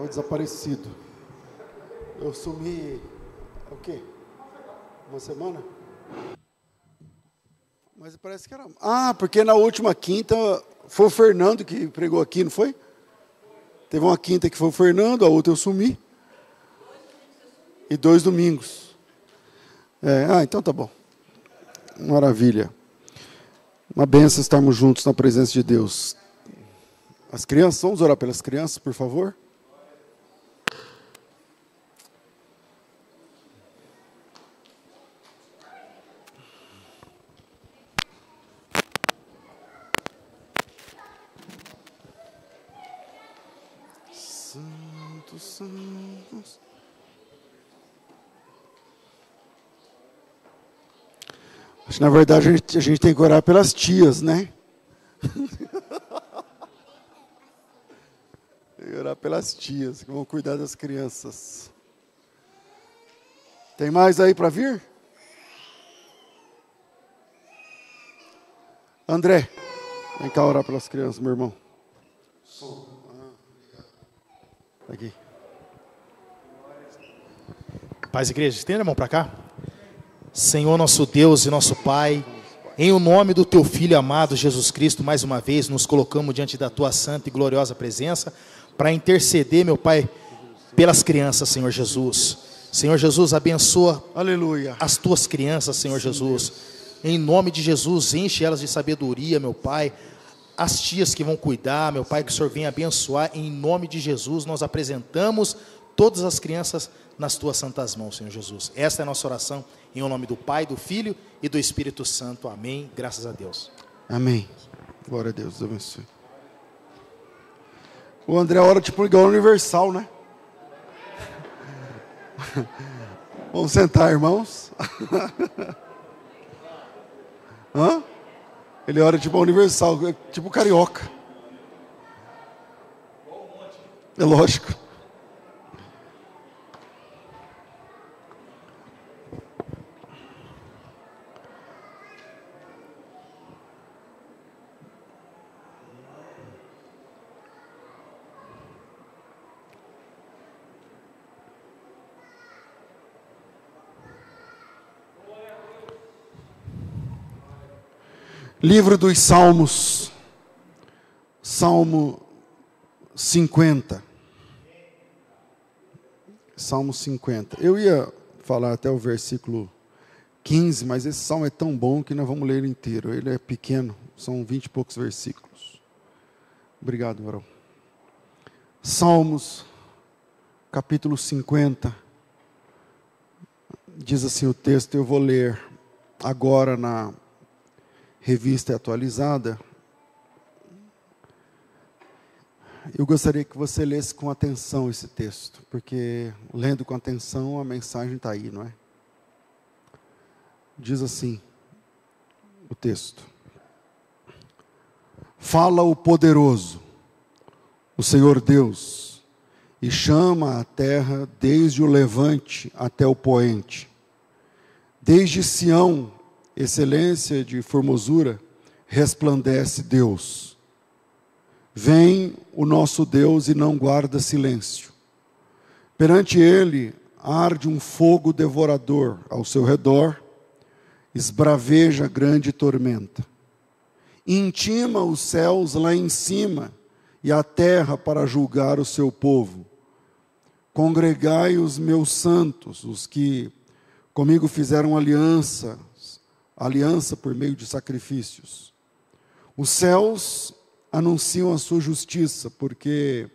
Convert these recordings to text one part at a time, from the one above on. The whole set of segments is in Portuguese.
Estava desaparecido. Eu sumi, o quê? Uma semana? Mas parece que era... Ah, porque na última quinta foi o Fernando que pregou aqui, não foi? Teve uma quinta que foi o Fernando, a outra eu sumi. E 2 domingos. Então tá bom. Maravilha. Uma benção estarmos juntos na presença de Deus. As crianças, vamos orar pelas crianças, por favor? Santos, santos. Acho que na verdade a gente tem que orar pelas tias, né? Tem que orar pelas tias que vão cuidar das crianças. Tem mais aí para vir? André, vem cá orar pelas crianças, meu irmão. Aqui. Paz, igreja, estenda a mão para cá. Senhor, nosso Deus e nosso Pai, em o nome do Teu Filho amado Jesus Cristo, mais uma vez nos colocamos diante da Tua santa e gloriosa presença para interceder, meu Pai, pelas crianças, Senhor Jesus. Senhor Jesus, abençoa, aleluia, as Tuas crianças, Senhor Jesus. Em nome de Jesus, enche elas de sabedoria, meu Pai. As tias que vão cuidar, meu Pai, que o Senhor venha abençoar, em nome de Jesus, nós apresentamos todas as crianças nas Tuas santas mãos, Senhor Jesus. Esta é a nossa oração, em nome do Pai, do Filho e do Espírito Santo. Amém. Graças a Deus. Amém. Glória a Deus, abençoe. O André ora tipo igual universal, né? Vamos sentar, irmãos. Hã? Ele ora tipo universal, tipo carioca. É lógico. Livro dos Salmos, Salmo 50. Salmo 50. Eu ia falar até o versículo 15, mas esse salmo é tão bom que nós vamos ler ele inteiro. Ele é pequeno, são 20 e poucos versículos. Obrigado, varão. Salmos, capítulo 50. Diz assim o texto, eu vou ler agora na Revista Atualizada. Eu gostaria que você lesse com atenção esse texto, porque lendo com atenção a mensagem está aí, não é? Diz assim o texto: fala o poderoso, o Senhor Deus, e chama a terra desde o levante até o poente. Desde Sião, excelência de formosura, resplandece Deus. Vem o nosso Deus e não guarda silêncio. Perante ele arde um fogo devorador, ao seu redor esbraveja grande tormenta. Intima os céus lá em cima e a terra para julgar o seu povo. Congregai os meus santos, os que comigo fizeram aliança por meio de sacrifícios. Os céus anunciam a sua justiça, porque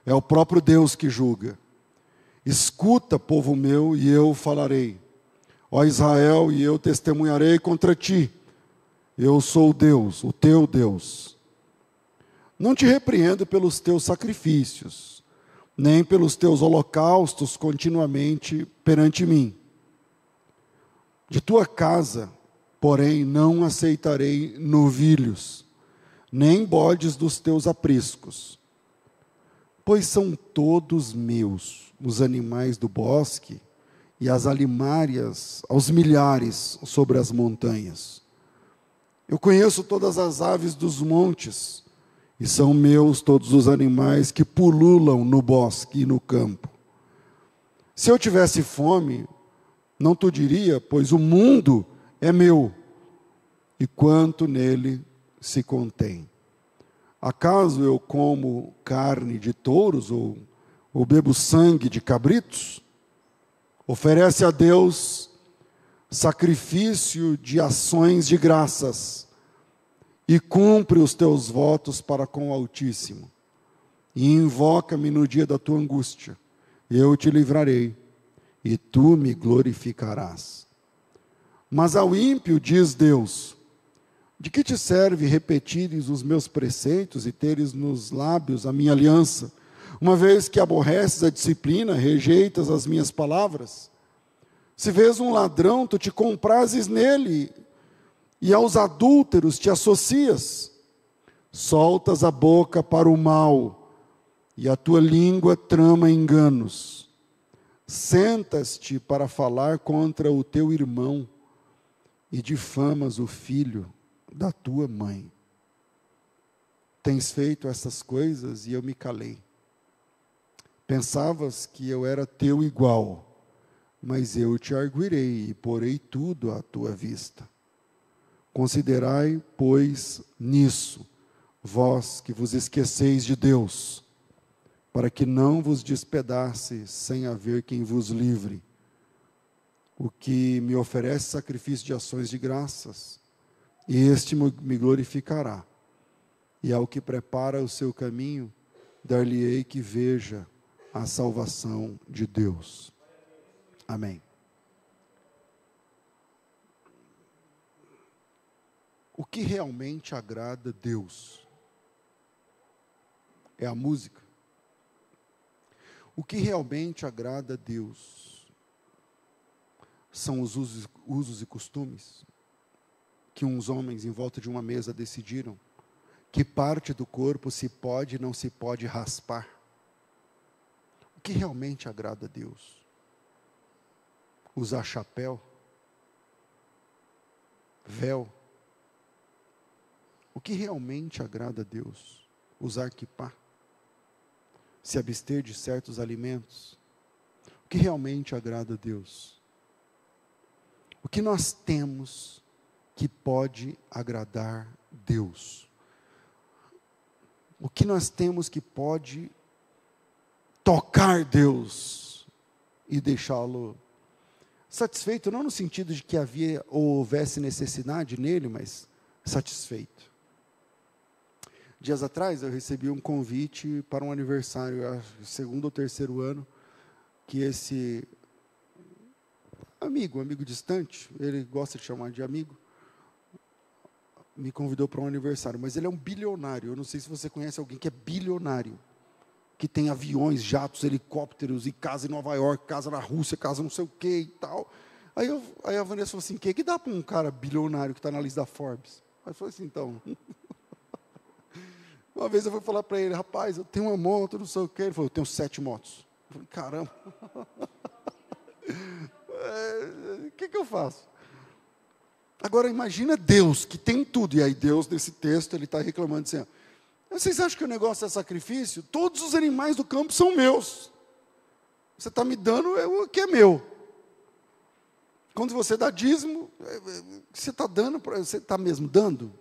é o próprio Deus que julga. Escuta, povo meu, e eu falarei. Ó Israel, e eu testemunharei contra ti. Eu sou Deus, o teu Deus. Não te repreendo pelos teus sacrifícios, nem pelos teus holocaustos continuamente perante mim. De tua casa, porém, não aceitarei novilhos, nem bodes dos teus apriscos, pois são todos meus os animais do bosque e as alimárias aos milhares sobre as montanhas. Eu conheço todas as aves dos montes e são meus todos os animais que pululam no bosque e no campo. Se eu tivesse fome, não tu diria, pois o mundo é meu, e quanto nele se contém. Acaso eu como carne de touros ou bebo sangue de cabritos? Oferece a Deus sacrifício de ações de graças e cumpre os teus votos para com o Altíssimo. E invoca-me no dia da tua angústia, eu te livrarei, e tu me glorificarás. Mas ao ímpio diz Deus: de que te serve repetires os meus preceitos e teres nos lábios a minha aliança, uma vez que aborreces a disciplina, rejeitas as minhas palavras? Se vês um ladrão, tu te comprases nele, e aos adúlteros te associas. Soltas a boca para o mal, e a tua língua trama enganos. Sentas-te para falar contra o teu irmão, e difamas o filho da tua mãe. Tens feito essas coisas e eu me calei. Pensavas que eu era teu igual, mas eu te arguirei e porei tudo à tua vista. Considerai, pois, nisso, vós que vos esqueceis de Deus, para que não vos despedace sem haver quem vos livre. O que me oferece sacrifício de ações de graças, e este me glorificará. E ao que prepara o seu caminho, dar-lhe-ei que veja a salvação de Deus. Amém. O que realmente agrada a Deus é a música. O que realmente agrada a Deus são os usos e costumes que uns homens em volta de uma mesa decidiram que parte do corpo se pode e não se pode raspar. O que realmente agrada a Deus? Usar chapéu, véu. O que realmente agrada a Deus? Usar quipá, se abster de certos alimentos. O que realmente agrada a Deus? O que nós temos que pode agradar Deus? O que nós temos que pode tocar Deus e deixá-lo satisfeito, não no sentido de que havia ou houvesse necessidade nele, mas satisfeito. Dias atrás eu recebi um convite para um aniversário, segundo ou terceiro ano, que esse amigo distante, ele gosta de chamar de amigo, me convidou para um aniversário, mas ele é um bilionário. Eu não sei se você conhece alguém que é bilionário, que tem aviões, jatos, helicópteros, e casa em Nova York, casa na Rússia, casa não sei o que e tal. Aí a Vanessa falou assim: o que dá para um cara bilionário que está na lista da Forbes? Aí eu falei assim: então. Uma vez eu fui falar para ele: rapaz, eu tenho uma moto, não sei o que. Ele falou: eu tenho 7 motos. Eu falei: caramba. O que eu faço? Agora imagina Deus, que tem tudo. E aí Deus, nesse texto, ele está reclamando assim: vocês acham que o negócio é sacrifício? Todos os animais do campo são meus. Você está me dando o que é meu. Quando você dá dízimo, você está dando, você está mesmo dando?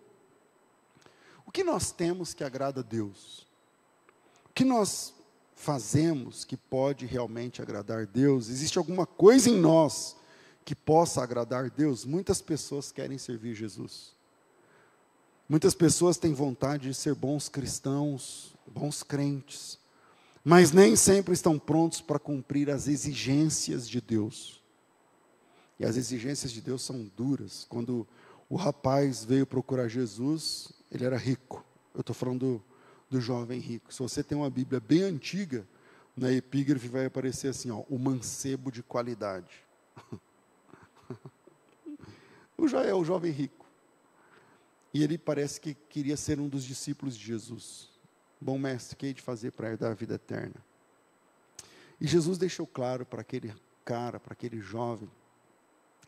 O que nós temos que agrada a Deus? O que nós fazemos que pode realmente agradar a Deus? Existe alguma coisa em nós que possa agradar a Deus? Muitas pessoas querem servir Jesus. Muitas pessoas têm vontade de ser bons cristãos, bons crentes, mas nem sempre estão prontos para cumprir as exigências de Deus. E as exigências de Deus são duras. Quando o rapaz veio procurar Jesus, ele era rico. Eu estou falando do jovem rico. Se você tem uma Bíblia bem antiga, na epígrafe vai aparecer assim, ó, o mancebo de qualidade. É o jovem rico. E ele parece que queria ser um dos discípulos de Jesus. Bom mestre, o que hei de fazer para herdar a vida eterna? E Jesus deixou claro para aquele cara, para aquele jovem,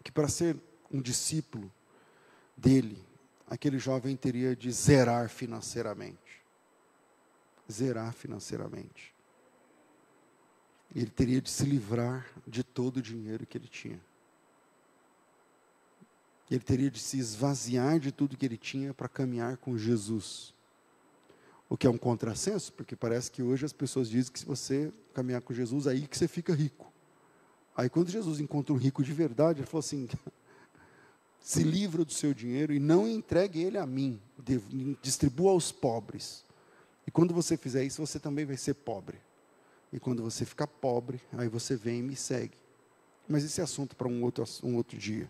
que para ser um discípulo dele, aquele jovem teria de zerar financeiramente. zerar financeiramente. Ele teria de se livrar de todo o dinheiro que ele tinha. Ele teria de se esvaziar de tudo que ele tinha para caminhar com Jesus. O que é um contrassenso, porque parece que hoje as pessoas dizem que se você caminhar com Jesus, aí que você fica rico. Aí quando Jesus encontra um rico de verdade, ele falou assim, se livra do seu dinheiro e não entregue ele a mim, distribua aos pobres. E quando você fizer isso, você também vai ser pobre. E quando você ficar pobre, aí você vem e me segue. Mas esse é assunto para um outro dia.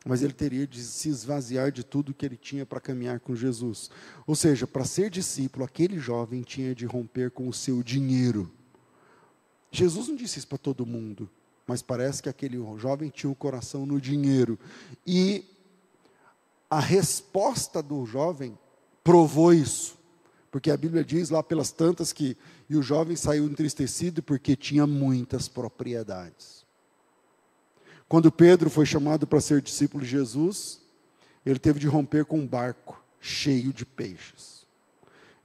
Mas ele teria de se esvaziar de tudo que ele tinha para caminhar com Jesus. Ou seja, para ser discípulo, aquele jovem tinha de romper com o seu dinheiro. Jesus não disse isso para todo mundo, mas parece que aquele jovem tinha o coração no dinheiro. E a resposta do jovem provou isso. Porque a Bíblia diz lá pelas tantas que e o jovem saiu entristecido porque tinha muitas propriedades. Quando Pedro foi chamado para ser discípulo de Jesus, ele teve de romper com um barco cheio de peixes.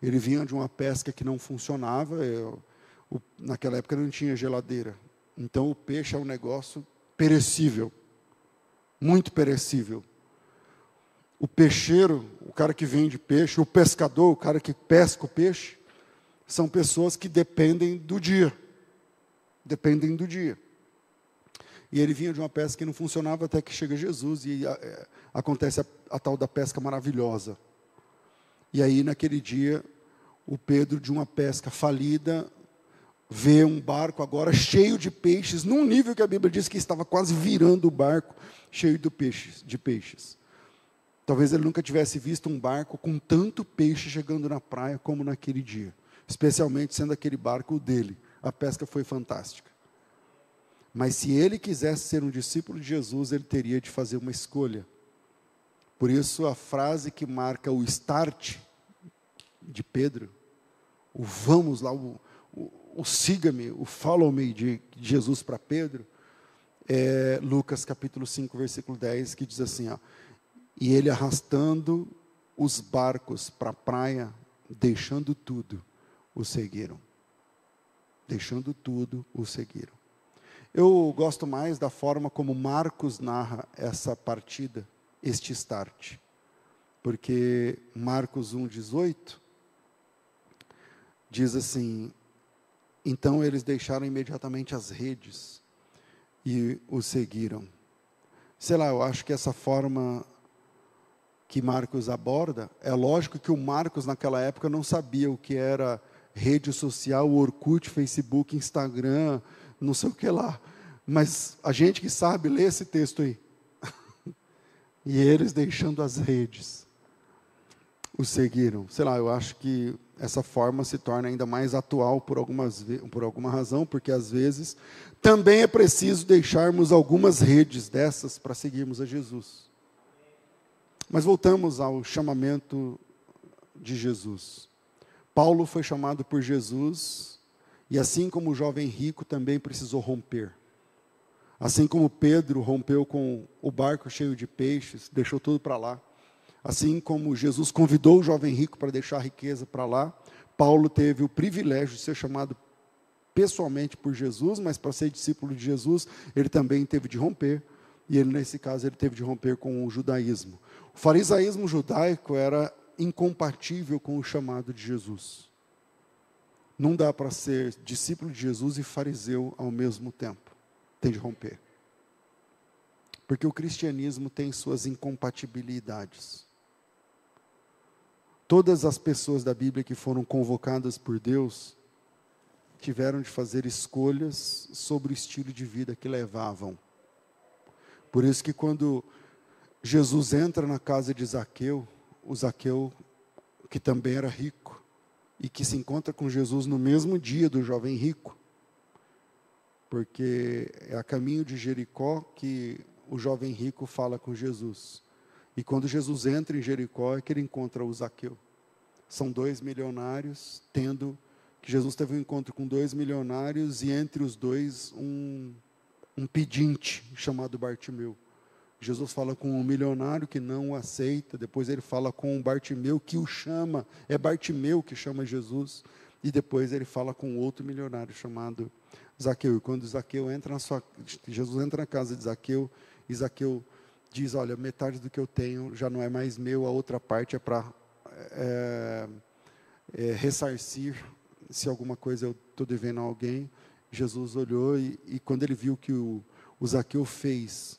Ele vinha de uma pesca que não funcionava, naquela época não tinha geladeira. Então o peixe é um negócio perecível, muito perecível. O peixeiro, o cara que vende peixe, o pescador, o cara que pesca o peixe, são pessoas que dependem do dia. Dependem do dia. E ele vinha de uma pesca que não funcionava até que chega Jesus e acontece a tal da pesca maravilhosa. E aí, naquele dia, o Pedro, de uma pesca falida, vê um barco agora cheio de peixes, num nível que a Bíblia diz que estava quase virando o barco, cheio de peixes. Talvez ele nunca tivesse visto um barco com tanto peixe chegando na praia como naquele dia. Especialmente sendo aquele barco dele. A pesca foi fantástica. Mas se ele quisesse ser um discípulo de Jesus, ele teria de fazer uma escolha. Por isso a frase que marca o start de Pedro, o vamos lá, o siga-me, o follow me de Jesus para Pedro, é Lucas capítulo 5, versículo 10, que diz assim, ó, e ele arrastando os barcos para a praia, deixando tudo, o seguiram. Deixando tudo, o seguiram. Eu gosto mais da forma como Marcos narra essa partida, este start. Porque Marcos 1,18 diz assim, então eles deixaram imediatamente as redes e o seguiram. Sei lá, eu acho que essa forma que Marcos aborda, é lógico que o Marcos naquela época não sabia o que era rede social, Orkut, Facebook, Instagram, não sei o que lá. Mas a gente que sabe, lê esse texto aí. E eles deixando as redes, o seguiram. Sei lá, eu acho que essa forma se torna ainda mais atual por alguma razão, porque às vezes também é preciso deixarmos algumas redes dessas para seguirmos a Jesus. Mas voltamos ao chamamento de Jesus. Paulo foi chamado por Jesus, e assim como o jovem rico também precisou romper. Assim como Pedro rompeu com o barco cheio de peixes, deixou tudo para lá. Assim como Jesus convidou o jovem rico para deixar a riqueza para lá, Paulo teve o privilégio de ser chamado pessoalmente por Jesus, mas para ser discípulo de Jesus, ele também teve de romper. E ele, nesse caso, ele teve de romper com o judaísmo. O farisaísmo judaico era incompatível com o chamado de Jesus. Não dá para ser discípulo de Jesus e fariseu ao mesmo tempo. Tem de romper. Porque o cristianismo tem suas incompatibilidades. Todas as pessoas da Bíblia que foram convocadas por Deus tiveram de fazer escolhas sobre o estilo de vida que levavam. Por isso que quando Jesus entra na casa de Zaqueu, o Zaqueu, que também era rico, e que se encontra com Jesus no mesmo dia do jovem rico, porque é a caminho de Jericó que o jovem rico fala com Jesus. E quando Jesus entra em Jericó, é que ele encontra o Zaqueu. São 2 milionários, que Jesus teve um encontro com 2 milionários, e entre os dois, um pedinte, chamado Bartimeu. Jesus fala com um milionário que não o aceita, depois ele fala com um Bartimeu que o chama, é Bartimeu que chama Jesus. E depois ele fala com outro milionário chamado Zaqueu. E quando Zaqueu entra Jesus entra na casa de Zaqueu, e Zaqueu diz, olha, metade do que eu tenho já não é mais meu, a outra parte é para ressarcir, se alguma coisa eu estou devendo a alguém. Jesus olhou e quando ele viu que o Zaqueu fez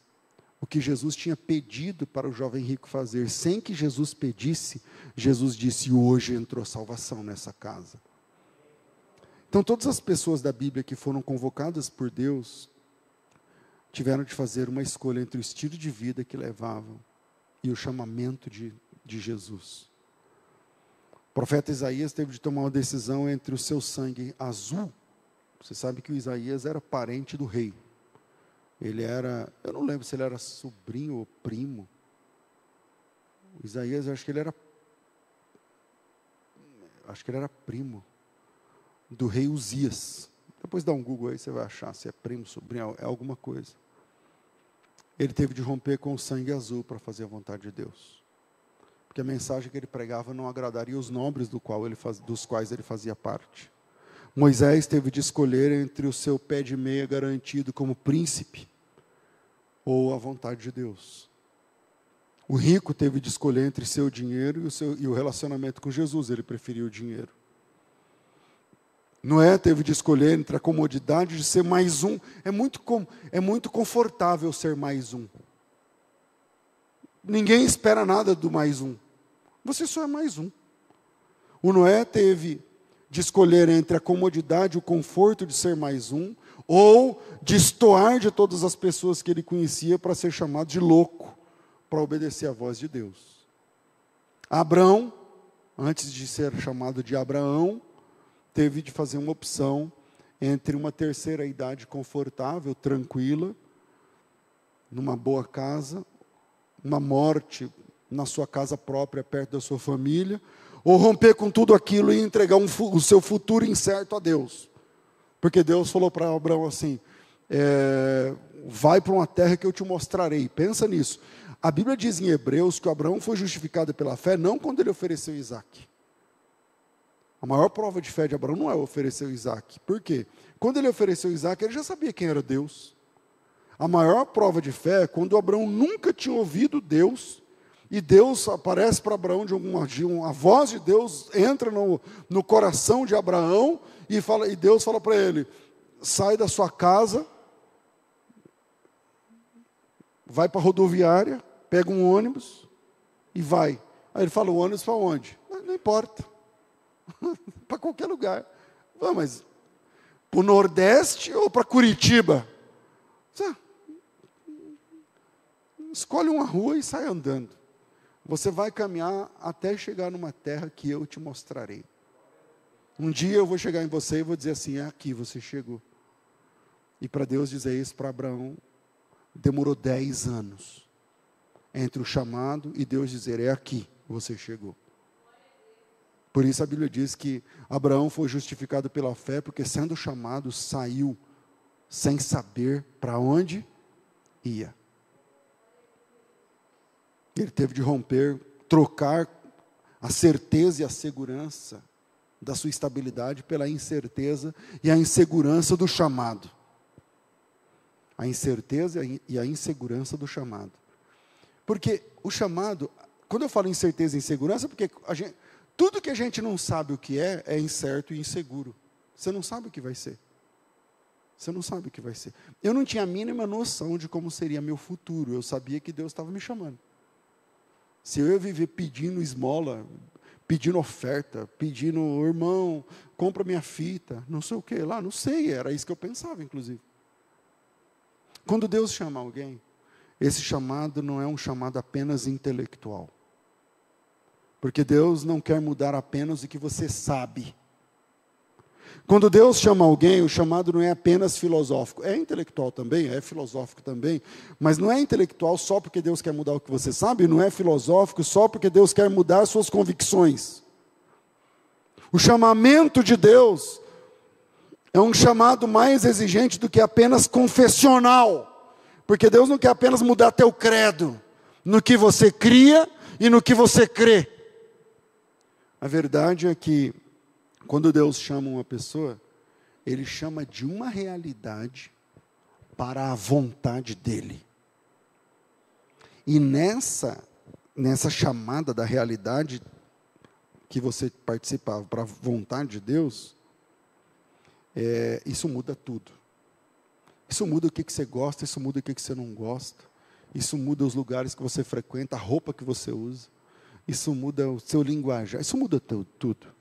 o que Jesus tinha pedido para o jovem rico fazer, sem que Jesus pedisse, Jesus disse, hoje entrou salvação nessa casa. Então, todas as pessoas da Bíblia que foram convocadas por Deus, tiveram de fazer uma escolha entre o estilo de vida que levavam e o chamamento de Jesus. O profeta Isaías teve de tomar uma decisão entre o seu sangue azul. Você sabe que o Isaías era parente do rei. Ele era, eu não lembro se ele era sobrinho ou primo. O Isaías, eu acho que ele era primo do rei Uzias. Depois dá um Google aí, você vai achar se é primo, sobrinho, é alguma coisa. Ele teve de romper com o sangue azul para fazer a vontade de Deus. Porque a mensagem que ele pregava não agradaria os nobres dos quais ele fazia parte. Moisés teve de escolher entre o seu pé de meia garantido como príncipe ou a vontade de Deus. O rico teve de escolher entre seu dinheiro e o relacionamento com Jesus. Ele preferiu o dinheiro. Noé teve de escolher entre a comodidade de ser mais um. É muito confortável ser mais um. Ninguém espera nada do mais um. Você só é mais um. O Noé teve de escolher entre a comodidade e o conforto de ser mais um, ou de destoar de todas as pessoas que ele conhecia para ser chamado de louco, para obedecer à voz de Deus. Abrão, antes de ser chamado de Abraão, teve de fazer uma opção entre uma terceira idade confortável, tranquila, numa boa casa, uma morte na sua casa própria, perto da sua família, ou romper com tudo aquilo e entregar o seu futuro incerto a Deus. Porque Deus falou para Abraão assim, vai para uma terra que eu te mostrarei. Pensa nisso. A Bíblia diz em Hebreus que o Abraão foi justificado pela fé, não quando ele ofereceu Isaac. A maior prova de fé de Abraão não é oferecer Isaac. Por quê? Quando ele ofereceu Isaac, ele já sabia quem era Deus. A maior prova de fé é quando Abraão nunca tinha ouvido Deus, e Deus aparece para Abraão a voz de Deus entra no coração de Abraão, e Deus fala para ele, sai da sua casa, vai para a rodoviária, pega um ônibus e vai. Aí ele fala, o ônibus para onde? Não importa. Para qualquer lugar. Mas para o Nordeste ou para Curitiba? Escolhe uma rua e sai andando. Você vai caminhar até chegar numa terra que eu te mostrarei. Um dia eu vou chegar em você e vou dizer assim, é aqui, você chegou. E para Deus dizer isso para Abraão, demorou 10 anos. Entre o chamado e Deus dizer, é aqui, você chegou. Por isso a Bíblia diz que Abraão foi justificado pela fé, porque sendo chamado, saiu sem saber para onde ia. Ele teve de romper, trocar a certeza e a segurança da sua estabilidade pela incerteza e a insegurança do chamado. A incerteza e a insegurança do chamado. Porque o chamado, quando eu falo incerteza e insegurança, porque tudo que a gente não sabe o que é incerto e inseguro. Você não sabe o que vai ser. Você não sabe o que vai ser. Eu não tinha a mínima noção de como seria meu futuro. Eu sabia que Deus estava me chamando. Se eu ia viver pedindo esmola, pedindo oferta, pedindo, irmão, compra minha fita, não sei o que lá, não sei, era isso que eu pensava, inclusive. Quando Deus chama alguém, esse chamado não é um chamado apenas intelectual. Porque Deus não quer mudar apenas o que você sabe. Quando Deus chama alguém, o chamado não é apenas filosófico. É intelectual também, é filosófico também. Mas não é intelectual só porque Deus quer mudar o que você sabe. Não é filosófico só porque Deus quer mudar suas convicções. O chamamento de Deus é um chamado mais exigente do que apenas confessional. Porque Deus não quer apenas mudar teu credo. No que você cria e no que você crê. A verdade é que Quando Deus chama uma pessoa, Ele chama de uma realidade para a vontade dEle. E nessa chamada da realidade que você participava para a vontade de Deus, isso muda tudo. Isso muda o que você gosta, isso muda o que você não gosta. Isso muda os lugares que você frequenta, a roupa que você usa. Isso muda o seu linguajar, isso muda tudo.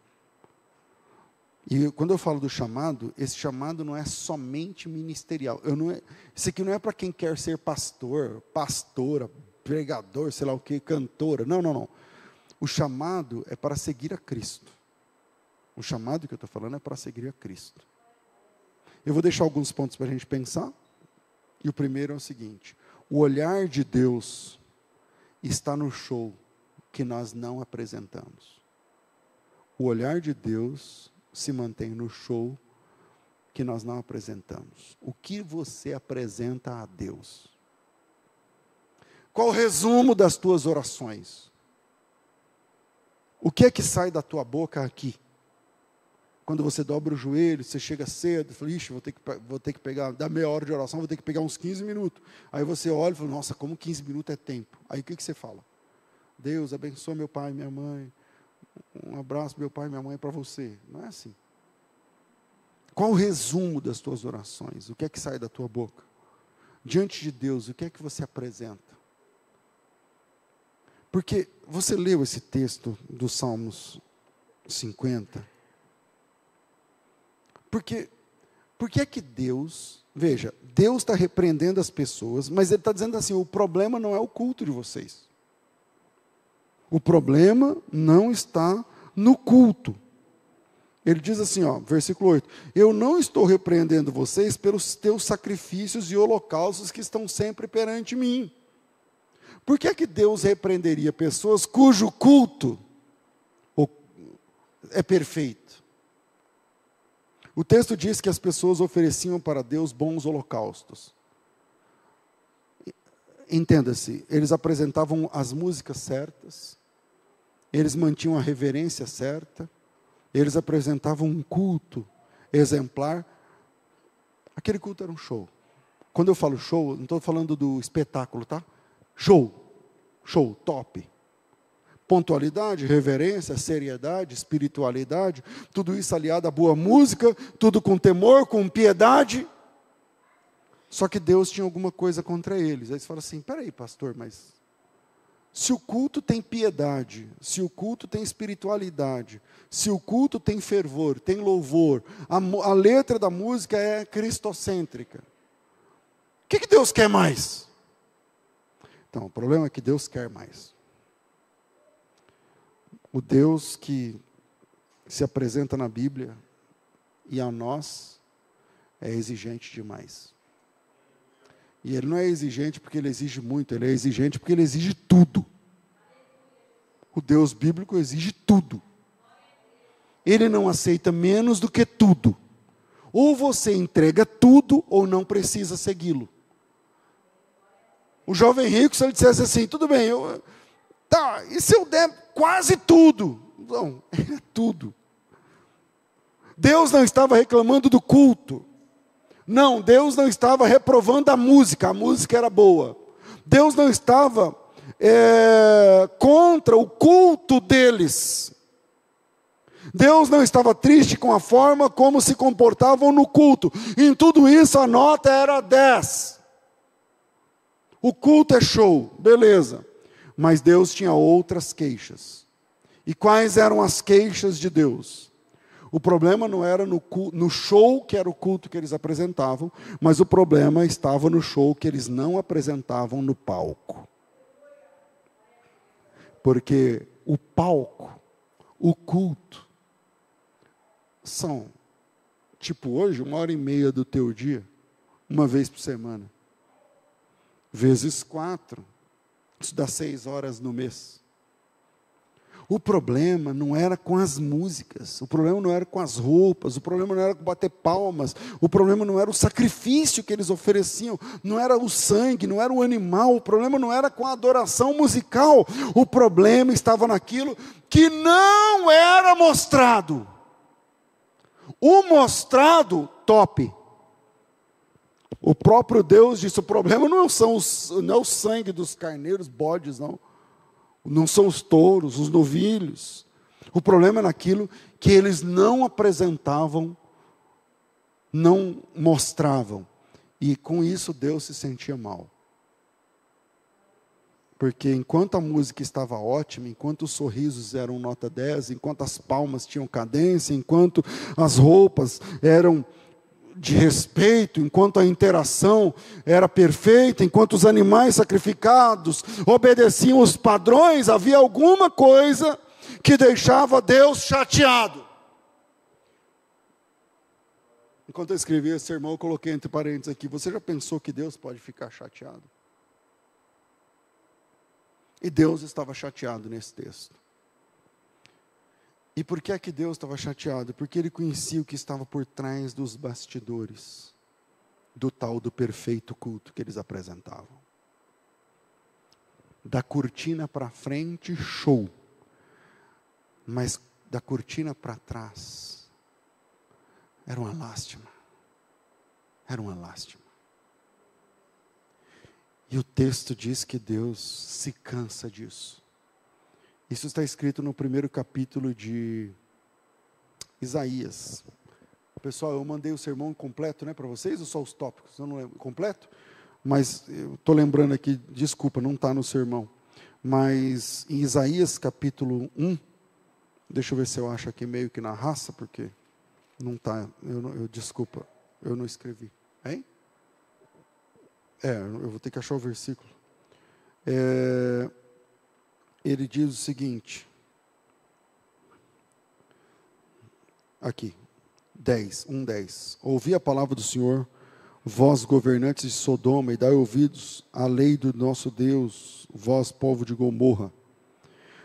E quando eu falo do chamado, esse chamado não é somente ministerial. Isso aqui não é para quem quer ser pastor, pastora, pregador, sei lá o que, cantora. Não. O chamado é para seguir a Cristo. O chamado que eu estou falando é para seguir a Cristo. Eu vou deixar alguns pontos para a gente pensar. E o primeiro é o seguinte: o olhar de Deus está no show que nós não apresentamos. O olhar de Deus se mantém no show que nós não apresentamos. O que você apresenta a Deus? Qual o resumo das tuas orações? O que é que sai da tua boca aqui? Quando você dobra o joelho, você chega cedo, fala, ixi, vou ter que pegar, dá meia hora de oração, vou ter que pegar uns 15 minutos. Aí você olha e fala, nossa, como 15 minutos é tempo? Aí o que você fala? Deus, abençoa meu pai e minha mãe. Um abraço, meu pai e minha mãe, para você. Não é assim. Qual o resumo das tuas orações? O que é que sai da tua boca? Diante de Deus, o que é que você apresenta? Porque você leu esse texto do Salmos 50. Por que é que Deus, veja, Deus está repreendendo as pessoas, mas Ele está dizendo assim, o problema não é o culto de vocês. O problema não está no culto. Ele diz assim, versículo 8, eu não estou repreendendo vocês pelos teus sacrifícios e holocaustos que estão sempre perante mim. Por que é que Deus repreenderia pessoas cujo culto é perfeito? O texto diz que as pessoas ofereciam para Deus bons holocaustos. Entenda-se, eles apresentavam as músicas certas, eles mantinham a reverência certa, eles apresentavam um culto exemplar. Aquele culto era um show. Quando eu falo show, não estou falando do espetáculo, tá? Show, top. Pontualidade, reverência, seriedade, espiritualidade, tudo isso aliado à boa música, tudo com temor, com piedade. Só que Deus tinha alguma coisa contra eles. Aí você fala assim, peraí pastor, mas se o culto tem piedade, se o culto tem espiritualidade, se o culto tem fervor, tem louvor, a letra da música é cristocêntrica, o que Deus quer mais? Então, o problema é que Deus quer mais. O Deus que se apresenta na Bíblia e a nós é exigente demais. E Ele não é exigente porque Ele exige muito, Ele é exigente porque Ele exige tudo. O Deus bíblico exige tudo. Ele não aceita menos do que tudo. Ou você entrega tudo ou não precisa segui-lo. O jovem rico, se ele dissesse assim, tudo bem, e se eu der quase tudo? Não, é tudo. Deus não estava reclamando do culto. Não, Deus não estava reprovando a música era boa. Deus não estava contra o culto deles. Deus não estava triste com a forma como se comportavam no culto. Em tudo isso a nota era 10. O culto é show, beleza. Mas Deus tinha outras queixas. E quais eram as queixas de Deus? O problema não era no show que era o culto que eles apresentavam, mas o problema estava no show que eles não apresentavam no palco. Porque o palco, o culto, são, tipo hoje, 1h30 do teu dia, uma vez por semana. Vezes 4, isso dá 6 horas no mês. O problema não era com as músicas, o problema não era com as roupas, o problema não era com bater palmas, o problema não era o sacrifício que eles ofereciam, não era o sangue, não era o animal, o problema não era com a adoração musical, o problema estava naquilo que não era mostrado. O mostrado, top. O próprio Deus disse, o problema não é o sangue dos carneiros, bodes, não. Não são os touros, os novilhos. O problema é naquilo que eles não apresentavam, não mostravam. E com isso Deus se sentia mal. Porque enquanto a música estava ótima, enquanto os sorrisos eram nota 10, enquanto as palmas tinham cadência, enquanto as roupas eram de respeito, enquanto a interação era perfeita, enquanto os animais sacrificados obedeciam os padrões, havia alguma coisa que deixava Deus chateado. Enquanto eu escrevi esse sermão, eu coloquei entre parênteses aqui, você já pensou que Deus pode ficar chateado? E Deus estava chateado nesse texto. E por que é que Deus estava chateado? Porque Ele conhecia o que estava por trás dos bastidores, do tal do perfeito culto que eles apresentavam. Da cortina para frente, show. Mas da cortina para trás, era uma lástima. Era uma lástima. E o texto diz que Deus se cansa disso. Isso está escrito no primeiro capítulo de Isaías. Pessoal, eu mandei o sermão completo, né, para vocês, ou só os tópicos? Eu não lembro, completo? Mas eu estou lembrando aqui, desculpa, não está no sermão. Mas em Isaías capítulo 1, deixa eu ver se eu acho aqui meio que na raça, porque não está, desculpa, eu não escrevi. Hein? Eu vou ter que achar o versículo. Ele diz o seguinte, aqui, 1:10. Ouvi a palavra do Senhor, vós governantes de Sodoma, e dai ouvidos à lei do nosso Deus, vós povo de Gomorra.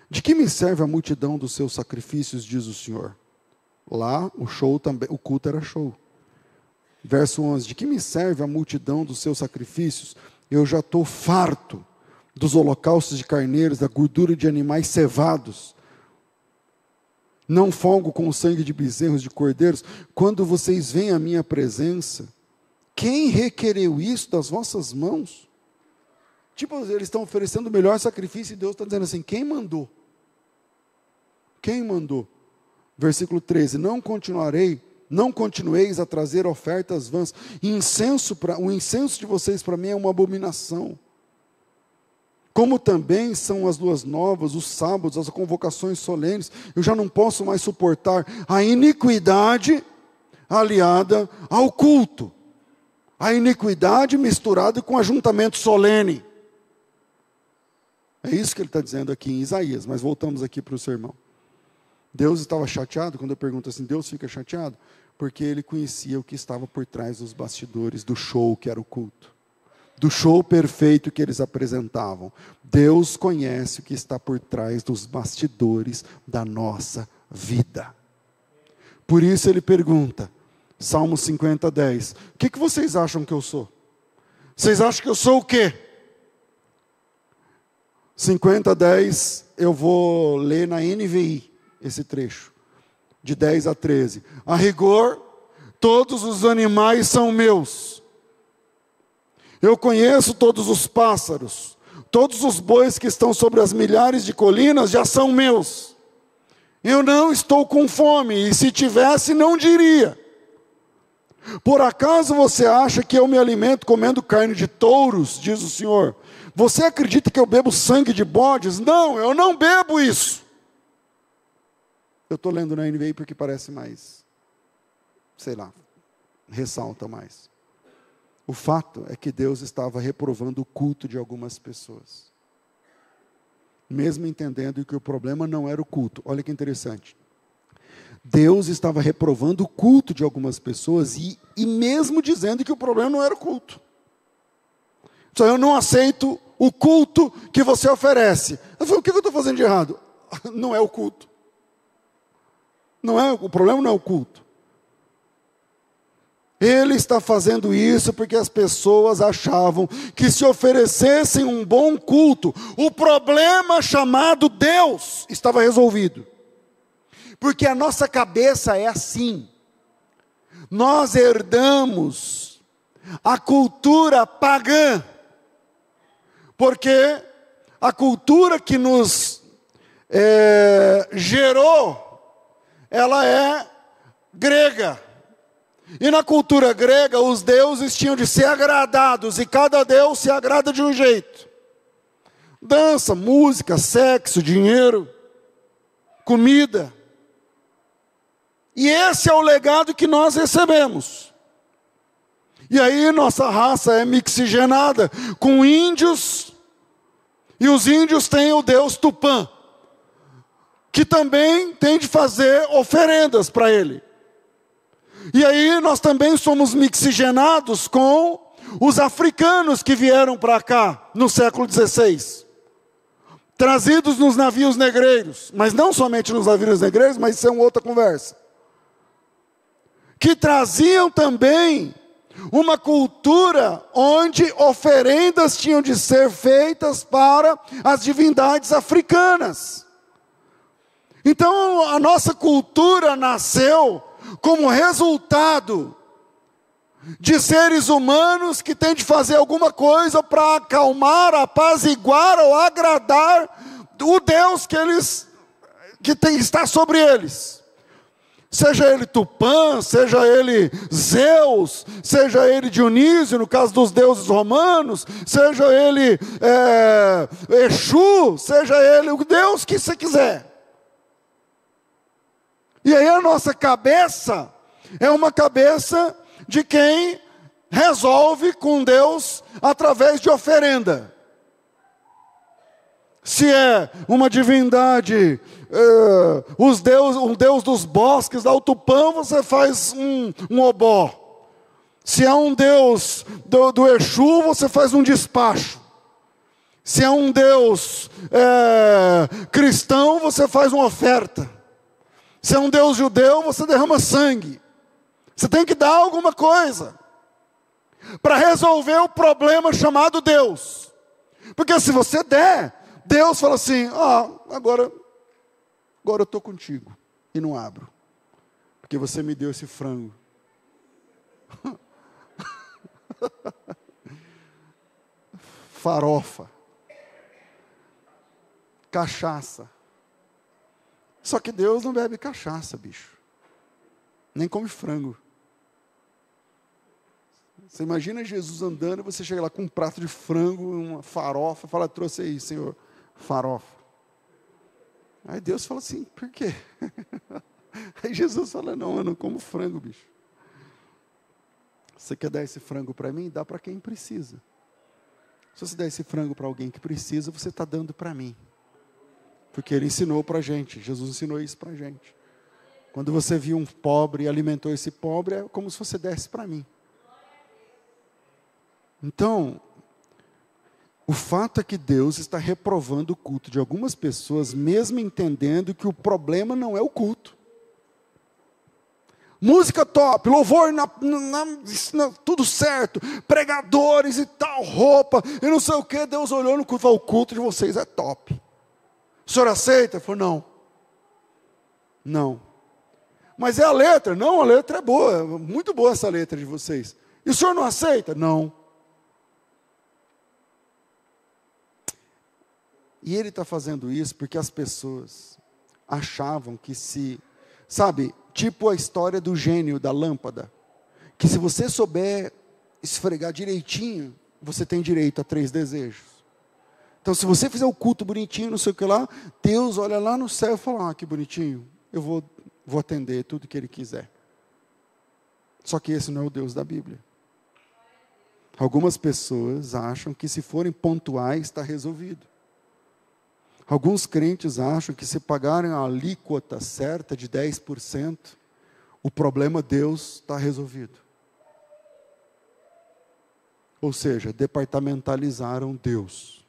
De que me serve a multidão dos seus sacrifícios, diz o Senhor? Lá o show também, o culto era show. Verso 11, de que me serve a multidão dos seus sacrifícios? Eu já estou farto dos holocaustos de carneiros, da gordura de animais cevados. Não folgo com o sangue de bezerros, de cordeiros. Quando vocês vêm à minha presença, quem requereu isso das vossas mãos? Tipo, eles estão oferecendo o melhor sacrifício e Deus está dizendo assim, quem mandou? Quem mandou? Versículo 13, não continueis a trazer ofertas vãs. O incenso de vocês para mim é uma abominação. Como também são as luas novas, os sábados, as convocações solenes. Eu já não posso mais suportar a iniquidade aliada ao culto. A iniquidade misturada com ajuntamento solene. É isso que ele está dizendo aqui em Isaías, mas voltamos aqui para o sermão. Deus estava chateado, quando eu pergunto assim, Deus fica chateado? Porque Ele conhecia o que estava por trás dos bastidores, do show que era o culto. Do show perfeito que eles apresentavam. Deus conhece o que está por trás dos bastidores da nossa vida. Por isso Ele pergunta, Salmo 50:10, o que vocês acham que eu sou? Vocês acham que eu sou o quê? 50:10, eu vou ler na NVI, esse trecho, de 10 a 13. A rigor, todos os animais são meus. Eu conheço todos os pássaros. Todos os bois que estão sobre as milhares de colinas já são meus. Eu não estou com fome, e se tivesse, não diria. Por acaso você acha que eu me alimento comendo carne de touros, diz o Senhor? Você acredita que eu bebo sangue de bodes? Não, eu não bebo isso. Eu estou lendo na NVI porque parece mais, sei lá, ressalta mais. O fato é que Deus estava reprovando o culto de algumas pessoas. Mesmo entendendo que o problema não era o culto. Olha que interessante. Deus estava reprovando o culto de algumas pessoas e mesmo dizendo que o problema não era o culto. Só eu não aceito o culto que você oferece. Eu falei, o que eu estou fazendo de errado? Não é o culto. O problema não é o culto. Ele está fazendo isso porque as pessoas achavam que se oferecessem um bom culto, o problema chamado Deus estava resolvido. Porque a nossa cabeça é assim. nós herdamos a cultura pagã, porque a cultura que nos gerou, ela é grega. E na cultura grega, os deuses tinham de ser agradados, e cada deus se agrada de um jeito. Dança, música, sexo, dinheiro, comida. E esse é o legado que nós recebemos. E aí nossa raça é mixigenada com índios, e os índios têm o deus Tupã, que também tem de fazer oferendas para ele. E aí nós também somos mixigenados com os africanos que vieram para cá no século XVI. Trazidos nos navios negreiros, mas não somente nos navios negreiros, mas isso é uma outra conversa. Que traziam também uma cultura onde oferendas tinham de ser feitas para as divindades africanas. Então a nossa cultura nasceu como resultado de seres humanos que têm de fazer alguma coisa para acalmar, apaziguar ou agradar o Deus está sobre eles. Seja ele Tupã, seja ele Zeus, seja ele Dionísio, no caso dos deuses romanos, seja ele Exu, seja ele o Deus que você quiser. E aí a nossa cabeça é uma cabeça de quem resolve com Deus através de oferenda. Se é uma divindade, um deus dos bosques, da Tupã, você faz um obó. Se é um deus do Exu, você faz um despacho. Se é um deus cristão, você faz uma oferta. Se é um deus judeu, você derrama sangue. Você tem que dar alguma coisa para resolver o problema chamado Deus. Porque se você der, Deus fala assim: agora eu estou contigo e não abro, porque você me deu esse frango. Farofa, cachaça. Só que Deus não bebe cachaça, bicho. Nem come frango. Você imagina Jesus andando, e você chega lá com um prato de frango, uma farofa, fala: trouxe aí, Senhor, farofa. Aí Deus fala assim: por quê? Aí Jesus fala: não, eu não como frango, bicho. Você quer dar esse frango para mim? Dá para quem precisa. Se você der esse frango para alguém que precisa, você está dando para mim. Porque Ele ensinou para a gente, Jesus ensinou isso para a gente. Quando você viu um pobre e alimentou esse pobre, é como se você desse para mim. Então, o fato é que Deus está reprovando o culto de algumas pessoas, mesmo entendendo que o problema não é o culto. Música top, louvor, tudo certo, pregadores e tal, roupa, e não sei o que. Deus olhou no culto e falou: o culto de vocês é top. O senhor aceita? Ele falou: não. Não. Mas é a letra? Não, a letra é boa, muito boa essa letra de vocês. E o senhor não aceita? Não. E ele está fazendo isso porque as pessoas achavam que sabe, tipo a história do gênio da lâmpada, que se você souber esfregar direitinho, você tem direito a 3 desejos. Então, se você fizer o culto bonitinho, não sei o que lá, Deus olha lá no céu e fala: que bonitinho, eu vou atender tudo que Ele quiser. Só que esse não é o Deus da Bíblia. Algumas pessoas acham que se forem pontuais, está resolvido. Alguns crentes acham que se pagarem a alíquota certa de 10%, o problema Deus está resolvido. Ou seja, departamentalizaram Deus.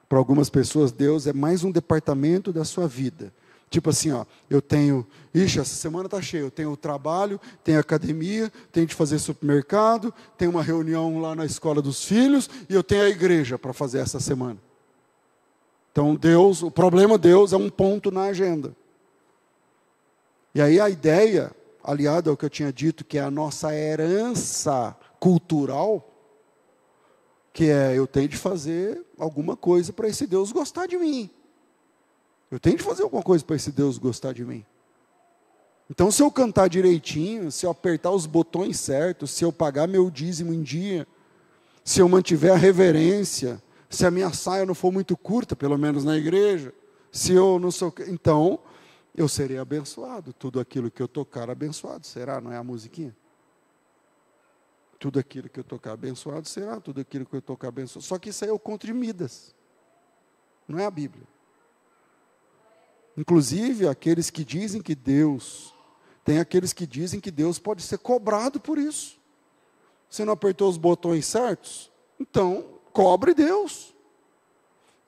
Para algumas pessoas, Deus é mais um departamento da sua vida. Tipo assim, eu tenho, essa semana está cheia, eu tenho o trabalho, tenho a academia, tenho de fazer supermercado, tenho uma reunião lá na escola dos filhos, e eu tenho a igreja para fazer essa semana. Então o problema Deus é um ponto na agenda. E aí a ideia aliado ao que eu tinha dito, que é a nossa herança cultural, que é, eu tenho de fazer alguma coisa para esse Deus gostar de mim. Eu tenho de fazer alguma coisa para esse Deus gostar de mim. Então, se eu cantar direitinho, se eu apertar os botões certos, se eu pagar meu dízimo em dia, se eu mantiver a reverência, se a minha saia não for muito curta, pelo menos na igreja, se eu não sou... Então, eu serei abençoado. Tudo aquilo que eu tocar, abençoado será, não é a musiquinha? Tudo aquilo que eu tocar, abençoado será. Tudo aquilo que eu tocar, abençoado. Só que isso aí é o conto de Midas. Não é a Bíblia. Inclusive, aqueles que dizem que Deus... Tem aqueles que dizem que Deus pode ser cobrado por isso. Você não apertou os botões certos? Então, cobre Deus.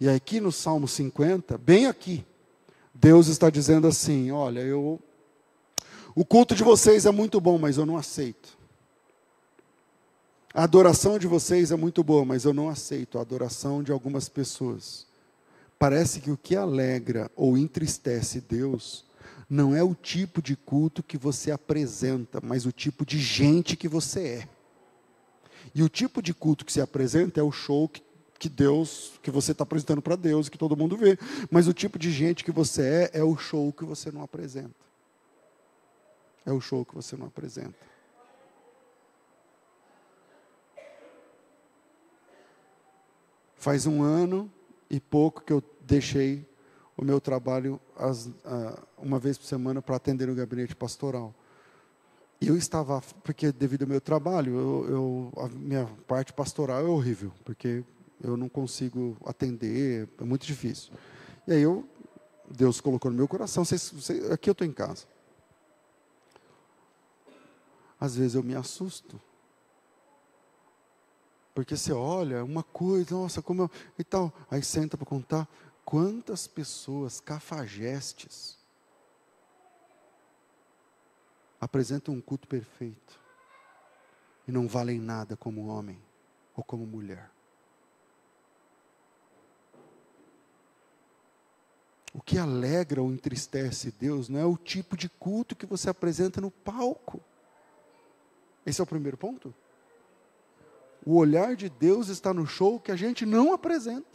E aqui no Salmo 50, bem aqui, Deus está dizendo assim, olha, o culto de vocês é muito bom, mas eu não aceito. A adoração de vocês é muito boa, mas eu não aceito a adoração de algumas pessoas. Parece que o que alegra ou entristece Deus não é o tipo de culto que você apresenta, mas o tipo de gente que você é. E o tipo de culto que se apresenta é o show que você está apresentando para Deus, que todo mundo vê. Mas o tipo de gente que você é o show que você não apresenta. É o show que você não apresenta. Faz 1 ano e pouco que eu deixei o meu trabalho uma vez por semana para atender no gabinete pastoral. E eu estava, porque devido ao meu trabalho, a minha parte pastoral é horrível, porque eu não consigo atender, é muito difícil. E aí Deus colocou no meu coração, aqui eu estou em casa. Às vezes eu me assusto. Porque você olha uma coisa, nossa, como e tal. Aí senta para contar quantas pessoas cafajestes apresentam um culto perfeito e não valem nada como homem ou como mulher. O que alegra ou entristece Deus não é o tipo de culto que você apresenta no palco. Esse é o primeiro ponto. O olhar de Deus está no show que a gente não apresenta.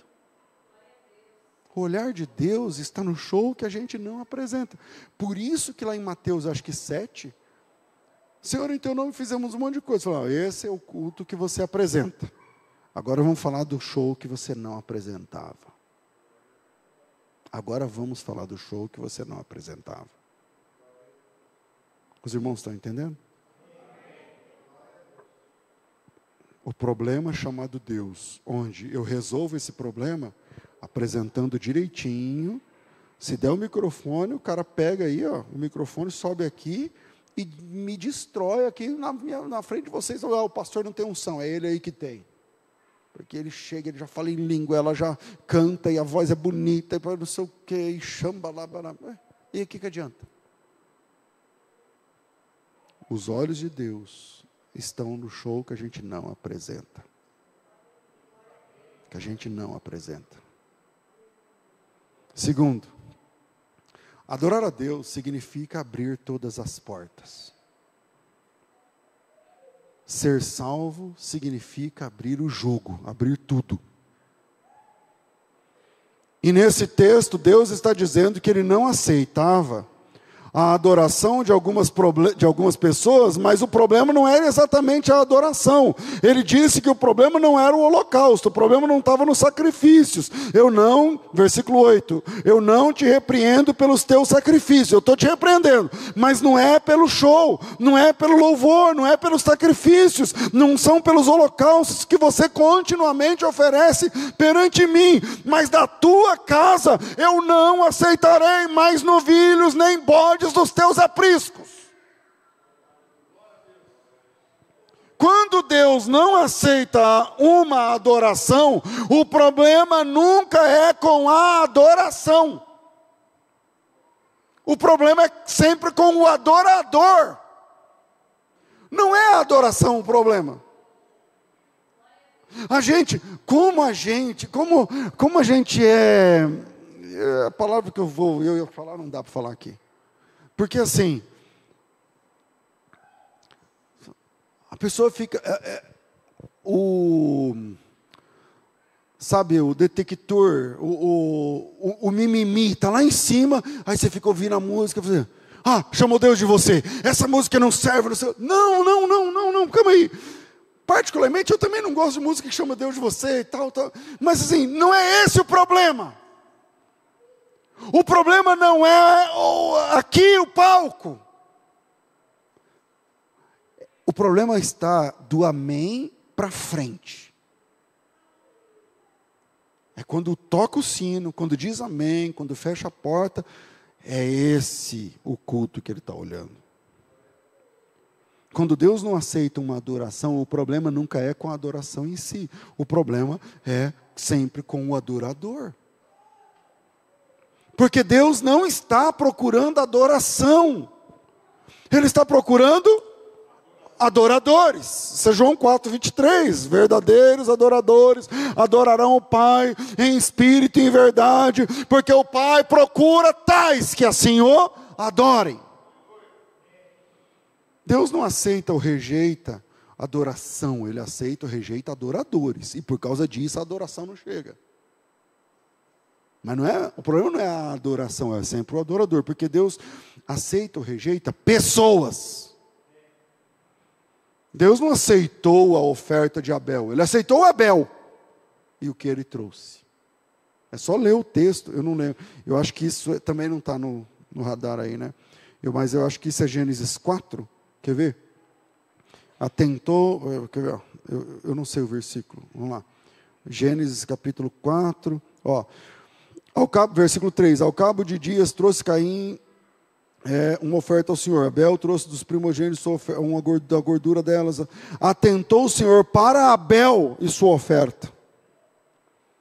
O olhar de Deus está no show que a gente não apresenta. Por isso que lá em Mateus, acho que 7, Senhor, em teu nome fizemos um monte de coisa. Falou, esse é o culto que você apresenta. Agora vamos falar do show que você não apresentava. Agora vamos falar do show que você não apresentava. Os irmãos estão entendendo? O problema chamado Deus, onde eu resolvo esse problema apresentando direitinho. Se der o microfone, o cara pega aí, ó, o microfone sobe aqui e me destrói aqui na frente de vocês. O pastor não tem unção, é ele aí que tem. Porque ele chega, ele já fala em língua, ela já canta e a voz é bonita, e não sei o quê, e chamba lá. E o que adianta? Os olhos de Deus estão no show que a gente não apresenta. Que a gente não apresenta. Segundo, adorar a Deus significa abrir todas as portas. Ser salvo significa abrir o jogo, abrir tudo. E nesse texto, Deus está dizendo que Ele não aceitava a adoração de algumas pessoas, mas o problema não era exatamente a adoração. Ele disse que o problema não era o holocausto, o problema não estava nos sacrifícios. Versículo 8, eu não te repreendo pelos teus sacrifícios, eu estou te repreendendo, mas não é pelo show, não é pelo louvor, não é pelos sacrifícios, não são pelos holocaustos que você continuamente oferece perante mim, mas da tua casa eu não aceitarei mais novilhos nem bodes dos teus apriscos. Quando Deus não aceita uma adoração, o problema nunca é com a adoração. O problema é sempre com o adorador. Não é a adoração o problema. Como a gente é a palavra que eu ia falar não dá para falar aqui. Porque assim, A pessoa fica... sabe, o detector, o mimimi, está lá em cima, aí você fica ouvindo a música, você, chamou Deus de você, essa música não serve, não, calma aí. Particularmente, eu também não gosto de música que chama Deus de você e tal, mas assim, não é esse o problema. O problema não é aqui o palco. O problema está do amém para frente. É quando toca o sino, quando diz amém, quando fecha a porta, é esse o culto que ele está olhando. Quando Deus não aceita uma adoração, o problema nunca é com a adoração em si. O problema é sempre com o adorador. Porque Deus não está procurando adoração. Ele está procurando adoradores. Isso é João 4:23. Verdadeiros adoradores adorarão o Pai em espírito e em verdade, porque o Pai procura tais que assim o adorem. Deus não aceita ou rejeita adoração, Ele aceita ou rejeita adoradores, e por causa disso a adoração não chega. Mas o problema não é a adoração, é sempre o adorador, porque Deus aceita ou rejeita pessoas. Deus não aceitou a oferta de Abel, Ele aceitou Abel e o que ele trouxe. É só ler o texto, eu não lembro, eu acho que isso também não está no radar aí, né? Mas eu acho que isso é Gênesis 4, quer ver? Atentou, quer ver? Eu não sei o versículo, vamos lá. Gênesis capítulo 4, versículo 3, ao cabo de dias trouxe Caim uma oferta ao Senhor. Abel trouxe dos primogênitos da gordura delas. Atentou o Senhor para Abel e sua oferta.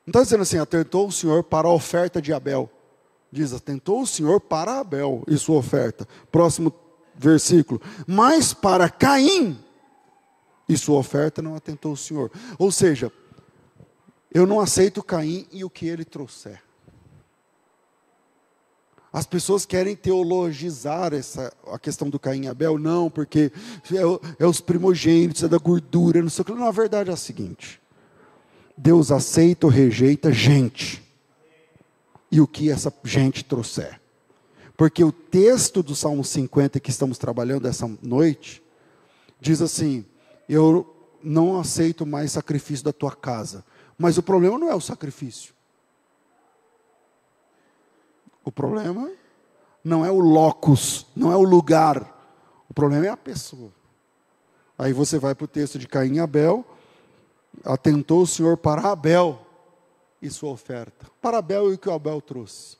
Não está dizendo assim, atentou o Senhor para a oferta de Abel. Diz, atentou o Senhor para Abel e sua oferta. Próximo versículo. Mas para Caim e sua oferta não atentou o Senhor. Ou seja, eu não aceito Caim e o que ele trouxer. As pessoas querem teologizar a questão do Caim e Abel, não, porque é os primogênitos, é da gordura, não sei o que. Na verdade é a seguinte, Deus aceita ou rejeita gente, e o que essa gente trouxer. Porque o texto do Salmo 50 que estamos trabalhando essa noite, diz assim, eu não aceito mais sacrifício da tua casa, mas o problema não é o sacrifício. O problema não é o locus, não é o lugar. O problema é a pessoa. Aí você vai para o texto de Caim e Abel. Atentou o Senhor para Abel e sua oferta. Para Abel e o que o Abel trouxe.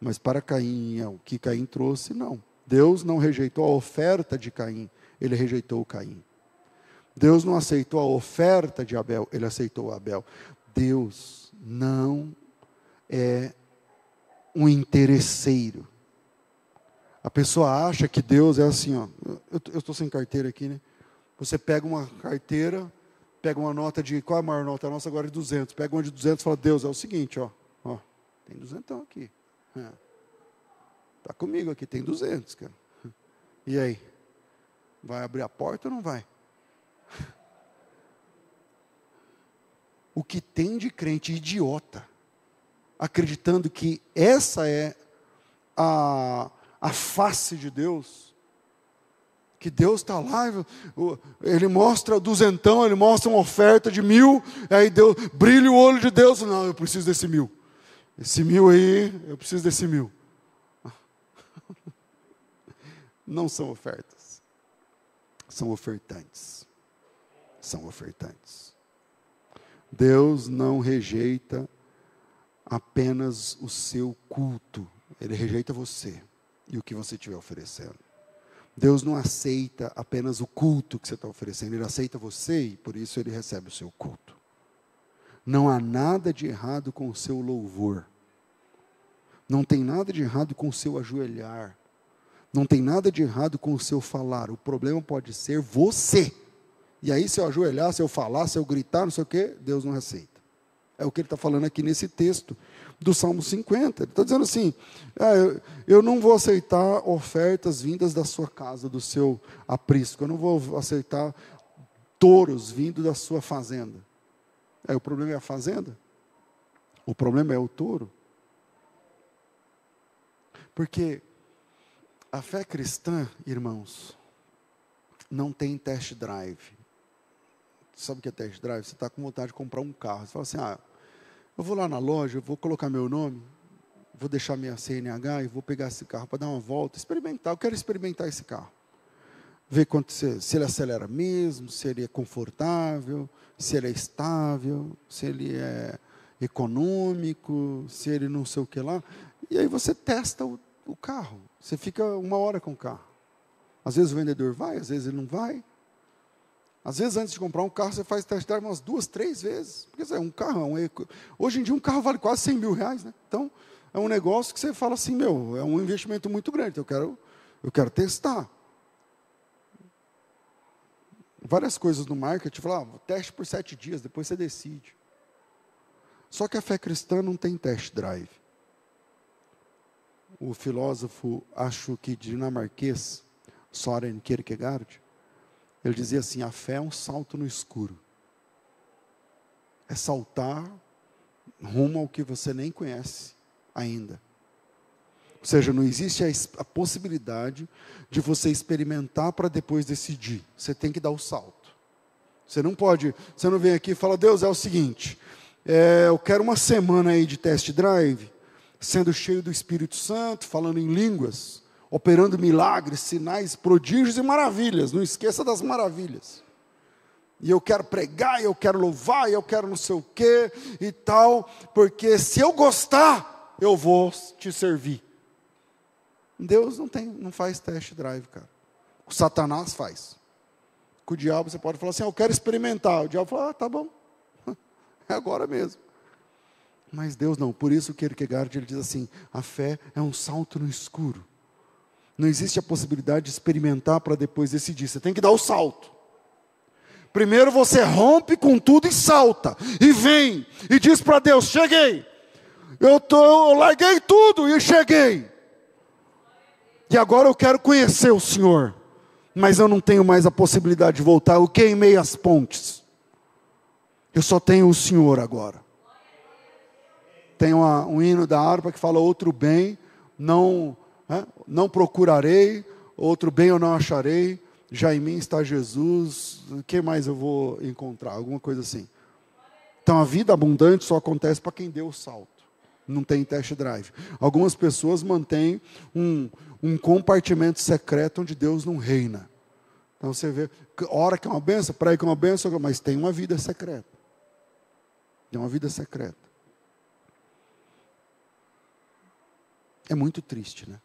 Mas para Caim, o que Caim trouxe, não. Deus não rejeitou a oferta de Caim, Ele rejeitou o Caim. Deus não aceitou a oferta de Abel, Ele aceitou Abel. Deus não é um interesseiro. A pessoa acha que Deus é assim, eu estou sem carteira aqui, né? Você pega uma carteira, pega uma nota de, qual é a maior nota? A nossa agora é de 200. Pega uma de 200 e fala, Deus, é o seguinte, tem 200 aqui. Está comigo aqui, tem 200, cara. E aí? Vai abrir a porta ou não vai? O que tem de crente idiota, acreditando que essa é a face de Deus, que Deus está lá, Ele mostra duzentão, Ele mostra uma oferta de 1.000, aí Deus, brilha o olho de Deus, não, eu preciso desse 1.000, esse 1.000 aí, eu preciso desse 1.000, não são ofertas, são ofertantes, Deus não rejeita apenas o seu culto, Ele rejeita você e o que você estiver oferecendo. Deus não aceita apenas o culto que você está oferecendo, Ele aceita você e por isso Ele recebe o seu culto. Não há nada de errado com o seu louvor, não tem nada de errado com o seu ajoelhar, não tem nada de errado com o seu falar, o problema pode ser você. E aí se eu ajoelhar, se eu falar, se eu gritar, não sei o que, Deus não aceita. É o que Ele está falando aqui nesse texto. do Salmo 50. Ele está dizendo assim, eu não vou aceitar ofertas vindas da sua casa, do seu aprisco, eu não vou aceitar touros vindo da sua fazenda. O problema é a fazenda? O problema é o touro? Porque a fé cristã, irmãos, não tem test drive. Sabe o que é test drive? Você está com vontade de comprar um carro. Você fala assim, eu vou lá na loja, eu vou colocar meu nome, vou deixar minha CNH e vou pegar esse carro para dar uma volta, experimentar. Eu quero experimentar esse carro. Ver se ele acelera mesmo, se ele é confortável, se ele é estável, se ele é econômico, se ele não sei o que lá. E aí você testa o carro. Você fica 1 hora com o carro. Às vezes o vendedor vai, às vezes ele não vai. Às vezes antes de comprar um carro, você faz test drive umas 2, 3 vezes. Porque um carro, hoje em dia um carro vale quase 100 mil reais, né? Então, é um negócio que você fala assim, é um investimento muito grande, eu quero testar. Várias coisas no marketing, teste por 7 dias, depois você decide. Só que a fé cristã não tem test drive. O filósofo, acho que dinamarquês, Søren Kierkegaard, ele dizia assim, a fé é um salto no escuro. É saltar rumo ao que você nem conhece ainda. Ou seja, não existe a possibilidade de você experimentar para depois decidir. Você tem que dar o salto. Você não vem aqui e fala, Deus, é o seguinte, eu quero uma semana aí de test drive, sendo cheio do Espírito Santo, falando em línguas, operando milagres, sinais, prodígios e maravilhas. Não esqueça das maravilhas. E eu quero pregar, eu quero louvar, eu quero não sei o quê e tal, porque se eu gostar, eu vou te servir. Deus não faz test drive, cara. O Satanás faz. Com o diabo você pode falar assim, eu quero experimentar. O diabo fala, tá bom, é agora mesmo. Mas Deus não. Por isso que Kierkegaard ele diz assim, a fé é um salto no escuro. Não existe a possibilidade de experimentar para depois decidir. Você tem que dar o salto. Primeiro você rompe com tudo e salta. E vem. E diz para Deus, cheguei. Eu larguei tudo e cheguei. E agora eu quero conhecer o Senhor. Mas eu não tenho mais a possibilidade de voltar. Eu queimei as pontes. Eu só tenho o Senhor agora. Tem um hino da harpa que fala, outro bem não procurarei, outro bem eu não acharei, já em mim está Jesus, o que mais eu vou encontrar? Alguma coisa assim. Então a vida abundante só acontece para quem deu o salto. Não tem test drive. Algumas pessoas mantêm um compartimento secreto onde Deus não reina. Então você vê, ora que é uma benção, prega que é uma benção, mas tem uma vida secreta. Tem uma vida secreta. É muito triste, né?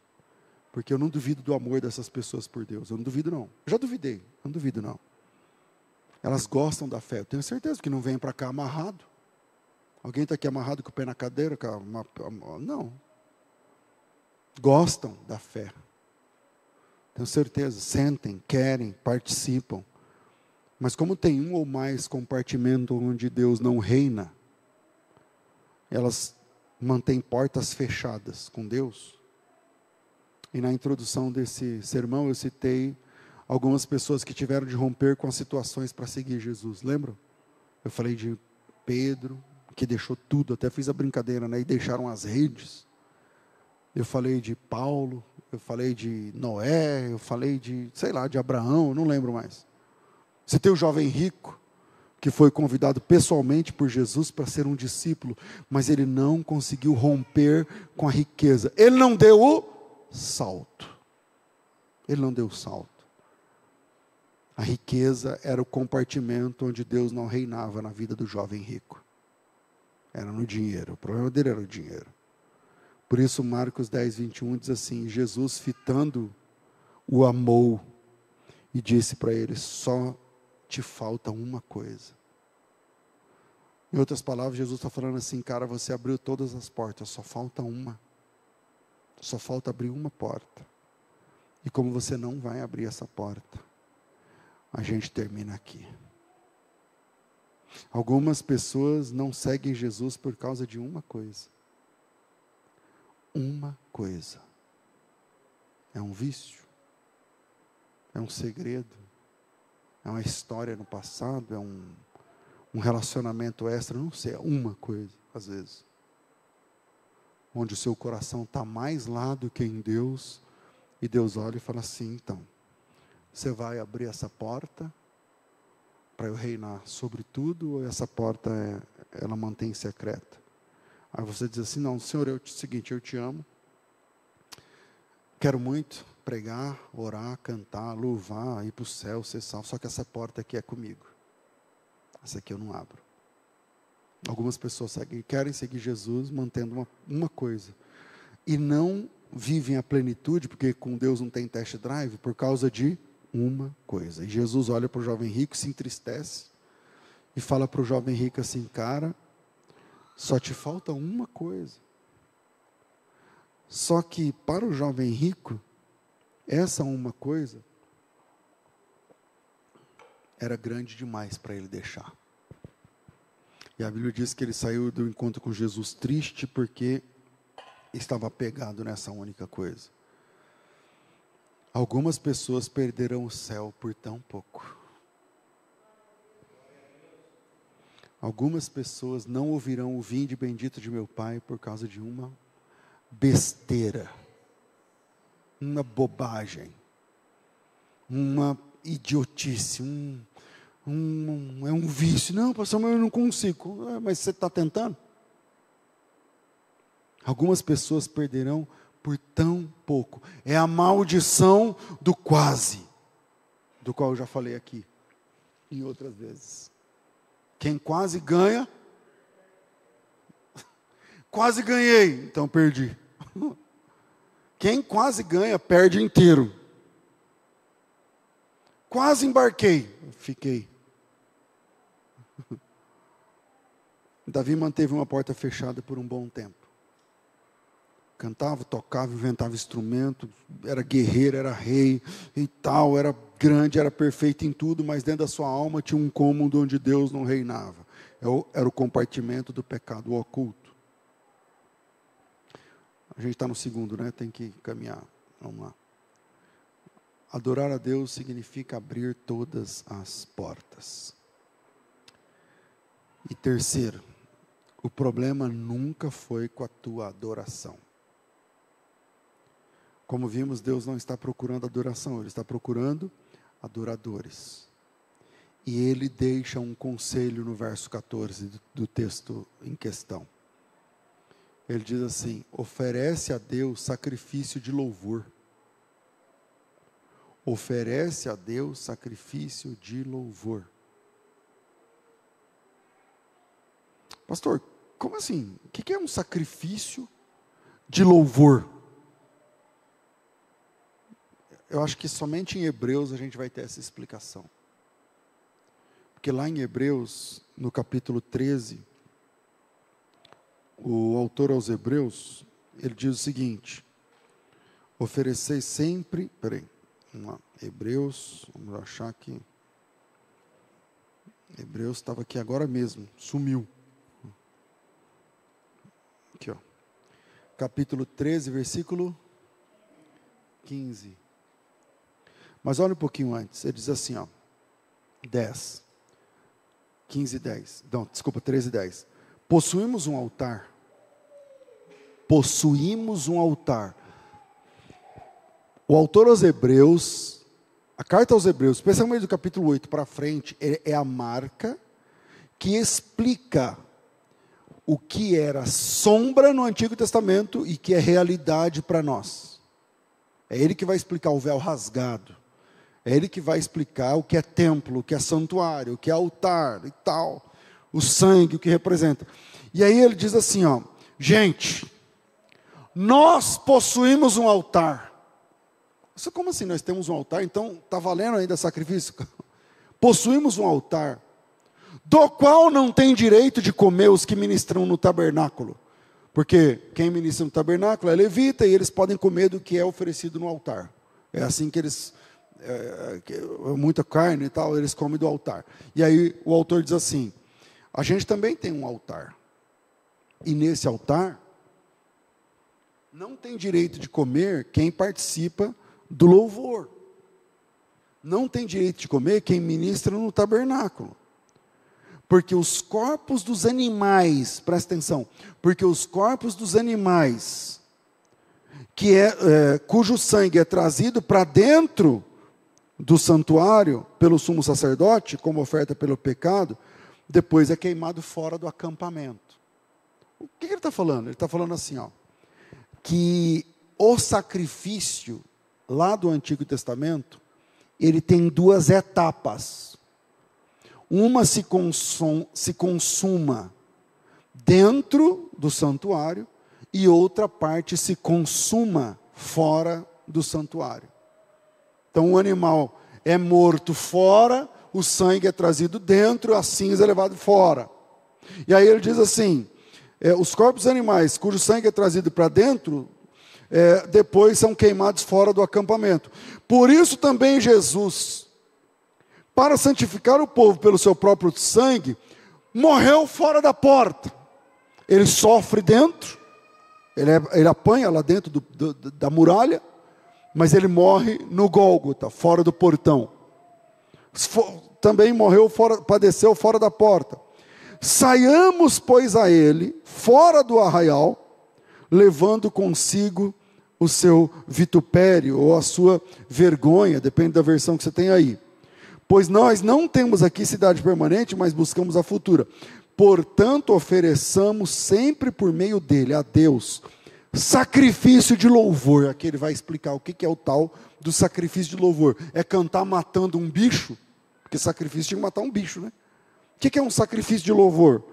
Porque eu não duvido do amor dessas pessoas por Deus. Eu não duvido, não. Eu já duvidei. Eu não duvido, não. Elas gostam da fé. Eu tenho certeza que não vêm para cá amarrado. Alguém está aqui amarrado com o pé na cadeira? Não. Gostam da fé. Tenho certeza. Sentem, querem, participam. Mas como tem um ou mais compartimentos onde Deus não reina, elas mantêm portas fechadas com Deus. E na introdução desse sermão eu citei algumas pessoas que tiveram de romper com as situações para seguir Jesus. Lembram? Eu falei de Pedro, que deixou tudo, até fiz a brincadeira, né? E deixaram as redes. Eu falei de Paulo, eu falei de Noé, eu falei de Abraão, não lembro mais. Citei o jovem rico, que foi convidado pessoalmente por Jesus para ser um discípulo, mas ele não conseguiu romper com a riqueza. Ele não deu o salto. Ele não deu o salto. A riqueza era o compartimento onde Deus não reinava na vida do jovem rico. Era no dinheiro. O problema dele era o dinheiro. Por isso Marcos 10, 21 diz assim, Jesus fitando o amou e disse para ele, só te falta uma coisa. Em outras palavras, Jesus está falando assim, cara, você abriu todas as portas, só falta uma. Só falta abrir uma porta. E como você não vai abrir essa porta, a gente termina aqui. Algumas pessoas não seguem Jesus por causa de uma coisa. uma coisa. É um vício? É um segredo? É uma história no passado? É um relacionamento extra? Não sei, é uma coisa, às vezes. Onde o seu coração está mais lá do que em Deus, e Deus olha e fala assim, então, você vai abrir essa porta para eu reinar sobre tudo, ou essa porta ela mantém secreta? Aí você diz assim, não, Senhor, seguinte, eu te amo, quero muito pregar, orar, cantar, louvar, ir para o céu, ser salvo, só que essa porta aqui é comigo. Essa aqui eu não abro. Algumas pessoas querem seguir Jesus mantendo uma coisa. E não vivem a plenitude, porque com Deus não tem test drive, por causa de uma coisa. E Jesus olha para o jovem rico, se entristece, e fala para o jovem rico assim, cara, só te falta uma coisa. Só que para o jovem rico, essa uma coisa era grande demais para ele deixar. E a Bíblia diz que ele saiu do encontro com Jesus triste porque estava apegado nessa única coisa. Algumas pessoas perderão o céu por tão pouco. Algumas pessoas não ouvirão o vinde bendito de meu Pai por causa de uma besteira, uma bobagem, uma idiotice, é um vício. Não, pastor, mas eu não consigo. Mas você está tentando? Algumas pessoas perderão por tão pouco. É a maldição do quase, do qual eu já falei aqui em outras vezes. Quem quase ganha, quase ganhei, então perdi. Quem quase ganha, perde inteiro. Quase embarquei, fiquei. Davi manteve uma porta fechada por um bom tempo. Cantava, tocava, inventava instrumento, era guerreiro, era rei e tal, era grande, era perfeito em tudo, mas dentro da sua alma tinha um cômodo onde Deus não reinava. Era o compartimento do pecado, o oculto. A gente está no segundo, né? Tem que caminhar. Vamos lá. Adorar a Deus significa abrir todas as portas. E terceiro, o problema nunca foi com a tua adoração. Como vimos, Deus não está procurando adoração, Ele está procurando adoradores. E Ele deixa um conselho no verso 14 do texto em questão. Ele diz assim, oferece a Deus sacrifício de louvor. Oferece a Deus sacrifício de louvor. Pastor, como assim? O que é um sacrifício de louvor? Eu acho que somente em Hebreus a gente vai ter essa explicação. Porque lá em Hebreus, no capítulo 13, o autor aos Hebreus, ele diz o seguinte, ofereceis sempre, vamos lá, Hebreus, vamos achar aqui, Hebreus estava aqui agora mesmo, sumiu. Aqui, ó, capítulo 13, versículo 15. Mas olha um pouquinho antes, ele diz assim, ó, 10, 15 e 10, não, desculpa, 13 e 10. Possuímos um altar. O autor aos Hebreus, a carta aos Hebreus, especialmente do capítulo 8 para frente, é a marca que explica o que era sombra no Antigo Testamento e que é realidade para nós. É ele que vai explicar o véu rasgado. É ele que vai explicar o que é templo, o que é santuário, o que é altar e tal. O sangue, o que representa. E aí ele diz assim, ó, gente, nós possuímos um altar. Isso como assim? Nós temos um altar, então está valendo ainda sacrifício? Possuímos um altar, do qual não tem direito de comer os que ministram no tabernáculo. Porque quem ministra no tabernáculo é levita e eles podem comer do que é oferecido no altar. É assim que eles, muita carne e tal, eles comem do altar. E aí o autor diz assim, a gente também tem um altar. E nesse altar, Não tem direito de comer quem participa do louvor. Não tem direito de comer quem ministra no tabernáculo. Porque os corpos dos animais, presta atenção, porque os corpos dos animais, cujo sangue é trazido para dentro do santuário, pelo sumo sacerdote, como oferta pelo pecado, depois é queimado fora do acampamento. O que ele está falando? Ele está falando assim, que o sacrifício, lá do Antigo Testamento, ele tem duas etapas. Uma se consuma dentro do santuário, e outra parte se consuma fora do santuário. Então o animal é morto fora, o sangue é trazido dentro, a cinza é levada fora. E aí ele diz assim, os corpos animais cujo sangue é trazido para dentro, depois são queimados fora do acampamento. Por isso também Jesus, para santificar o povo pelo seu próprio sangue, morreu fora da porta. Ele sofre dentro, ele apanha lá dentro da muralha, mas ele morre no Gólgota, fora do portão. Também padeceu fora da porta. Saiamos, pois, a ele, fora do arraial, levando consigo o seu vitupério, ou a sua vergonha, depende da versão que você tem aí. Pois nós não temos aqui cidade permanente, mas buscamos a futura. Portanto, ofereçamos sempre por meio dele, a Deus, sacrifício de louvor. Aqui ele vai explicar o que é o tal do sacrifício de louvor. É cantar matando um bicho, porque sacrifício tinha que matar um bicho, né? O que é um sacrifício de louvor?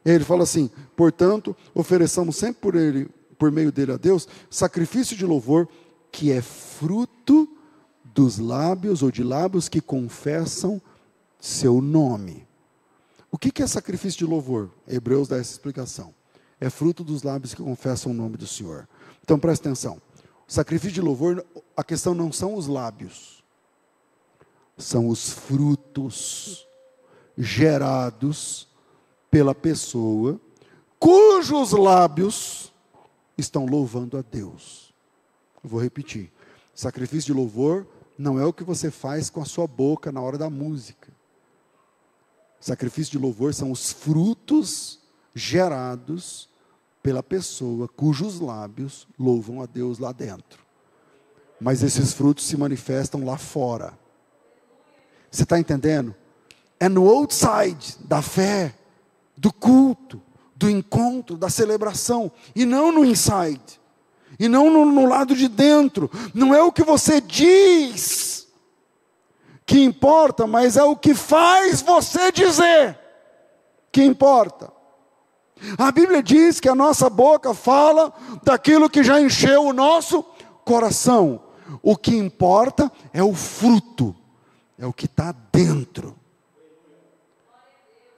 Ele fala assim, portanto, ofereçamos sempre por meio dele a Deus, sacrifício de louvor, que é fruto dos lábios, ou de lábios que confessam seu nome. O que é sacrifício de louvor? Hebreus dá essa explicação. É fruto dos lábios que confessam o nome do Senhor. Então presta atenção. O sacrifício de louvor, a questão não são os lábios. São os frutos gerados pela pessoa, cujos lábios estão louvando a Deus. Eu vou repetir. Sacrifício de louvor não é o que você faz com a sua boca na hora da música. Sacrifício de louvor são os frutos gerados pela pessoa cujos lábios louvam a Deus lá dentro. Mas esses frutos se manifestam lá fora. Você está entendendo? É no outside da fé, do culto, do encontro, da celebração, e não no inside, e não no lado de dentro. Não é o que você diz que importa, mas é o que faz você dizer que importa. A Bíblia diz que a nossa boca fala daquilo que já encheu o nosso coração. O que importa é o fruto, é o que está dentro.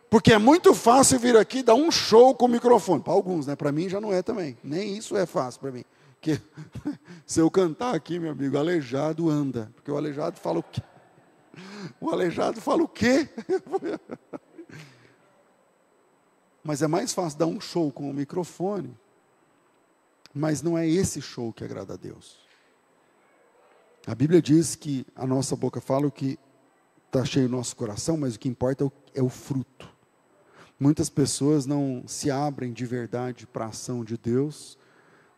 Porque é muito fácil vir aqui e dar um show com o microfone. Para alguns, né? Para mim já não é também. Nem isso é fácil para mim. Porque se eu cantar aqui, meu amigo, o aleijado anda. Porque o aleijado fala o quê? O aleijado fala o quê? Mas é mais fácil dar um show com o microfone. Mas não é esse show que agrada a Deus. A Bíblia diz que a nossa boca fala o que está cheio no nosso coração, mas o que importa é o fruto. Muitas pessoas não se abrem de verdade para a ação de Deus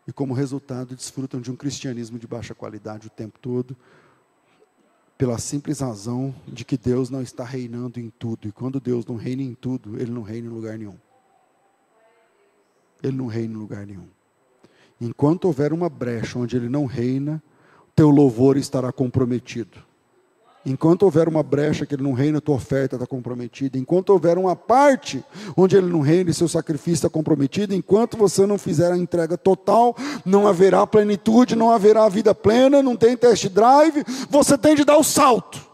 e, como resultado, desfrutam de um cristianismo de baixa qualidade o tempo todo, pela simples razão de que Deus não está reinando em tudo. E quando Deus não reina em tudo, Ele não reina em lugar nenhum. Ele não reina em lugar nenhum. Enquanto houver uma brecha onde Ele não reina, teu louvor estará comprometido. Enquanto houver uma brecha que Ele não reina, tua oferta está comprometida. Enquanto houver uma parte onde Ele não reina e seu sacrifício está comprometido, enquanto você não fizer a entrega total, não haverá plenitude, não haverá vida plena, não tem test drive, você tem de dar o salto.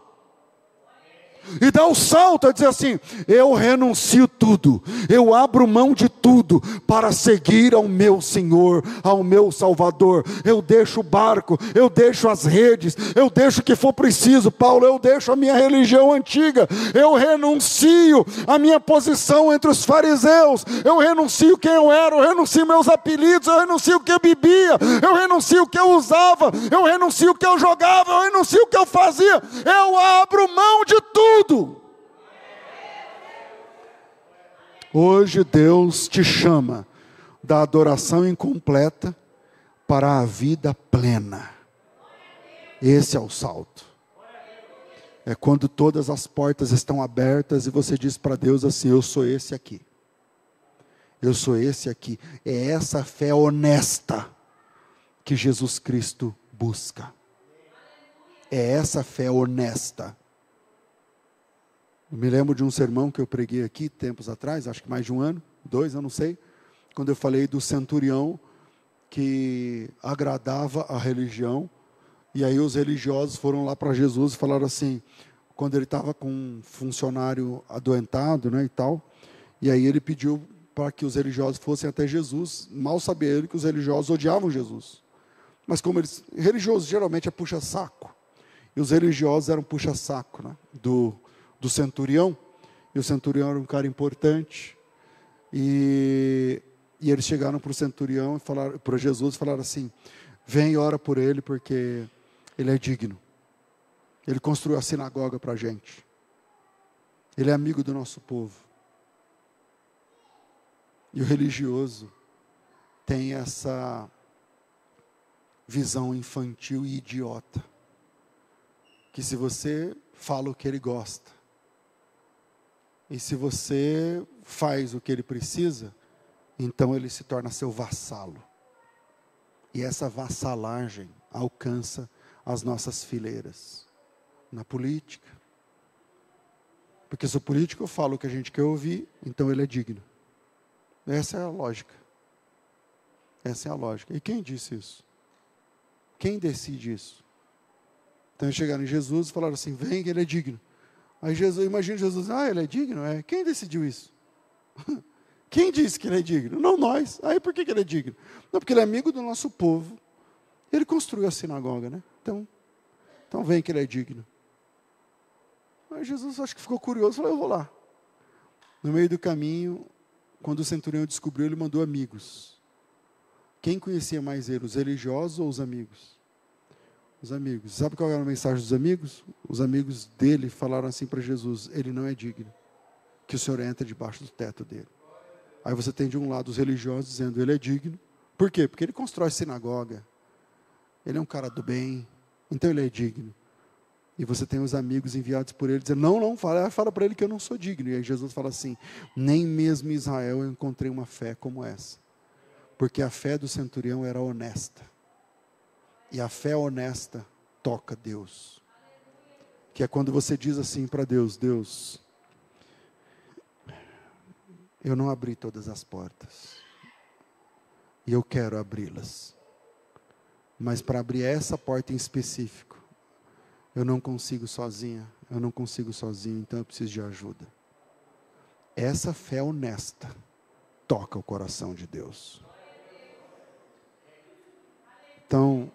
E dá o salto a dizer assim: eu renuncio tudo, eu abro mão de tudo para seguir ao meu Senhor, ao meu Salvador. Eu deixo o barco, eu deixo as redes, eu deixo o que for preciso. Paulo, eu deixo a minha religião antiga, eu renuncio a minha posição entre os fariseus, eu renuncio quem eu era, eu renuncio meus apelidos, eu renuncio o que eu bebia, eu renuncio o que eu usava, eu renuncio o que eu jogava, eu renuncio o que eu fazia, eu abro mão de tudo. Hoje Deus te chama da adoração incompleta para a vida plena. Esse é o salto. É quando todas as portas estão abertas e você diz para Deus assim: eu sou esse aqui. Eu sou esse aqui. É essa fé honesta que Jesus Cristo busca. É essa fé honesta. Eu me lembro de um sermão que eu preguei aqui tempos atrás, acho que mais de 1 ano, 2, eu não sei, quando eu falei do centurião que agradava a religião, e aí os religiosos foram lá para Jesus e falaram assim, quando ele estava com um funcionário adoentado, né, e tal, e aí ele pediu para que os religiosos fossem até Jesus, mal sabia ele que os religiosos odiavam Jesus, mas como eles, religiosos geralmente é puxa-saco, e os religiosos eram puxa-saco, né, do centurião, e o centurião era um cara importante, e eles chegaram para o centurião, e falaram, para Jesus, e falaram assim, vem e ora por ele, porque ele é digno, ele construiu a sinagoga para a gente, ele é amigo do nosso povo, e o religioso tem essa visão infantil e idiota, que se você fala o que ele gosta, e se você faz o que ele precisa, então ele se torna seu vassalo. E essa vassalagem alcança as nossas fileiras. Na política. Porque se o político fala o que a gente quer ouvir, então ele é digno. Essa é a lógica. Essa é a lógica. E quem disse isso? Quem decide isso? Então eles chegaram em Jesus e falaram assim, vem que ele é digno. Aí Jesus, imagina Jesus, ele é digno? Quem decidiu isso? Quem disse que ele é digno? Não nós. Aí por que ele é digno? Não, porque ele é amigo do nosso povo. Ele construiu a sinagoga, né? Então vem que ele é digno. Aí Jesus acho que ficou curioso, falou, eu vou lá. No meio do caminho, quando o centurião descobriu, ele mandou amigos. Quem conhecia mais ele, os religiosos ou os amigos? Os amigos. Sabe qual era a mensagem dos amigos? Os amigos dele falaram assim para Jesus, ele não é digno, que o Senhor entre debaixo do teto dele. Aí você tem de um lado os religiosos dizendo, ele é digno. Por quê? Porque ele constrói sinagoga. Ele é um cara do bem, então ele é digno. E você tem os amigos enviados por ele dizendo, não, fala para ele que eu não sou digno. E aí Jesus fala assim, nem mesmo em Israel eu encontrei uma fé como essa. Porque a fé do centurião era honesta. E a fé honesta toca Deus. Que é quando você diz assim para Deus, Deus, eu não abri todas as portas. E eu quero abri-las. Mas para abrir essa porta em específico, eu não consigo sozinha, então eu preciso de ajuda. Essa fé honesta toca o coração de Deus. Então,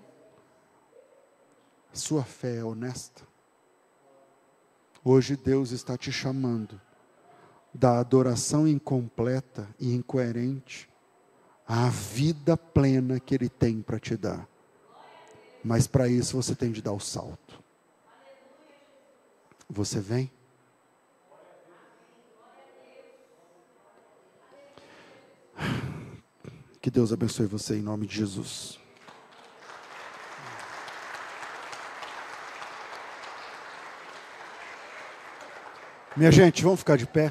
sua fé é honesta? Hoje Deus está te chamando da adoração incompleta e incoerente à vida plena que Ele tem para te dar. Mas para isso você tem de dar o salto. Você vem? Que Deus abençoe você em nome de Jesus. Minha gente, vamos ficar de pé.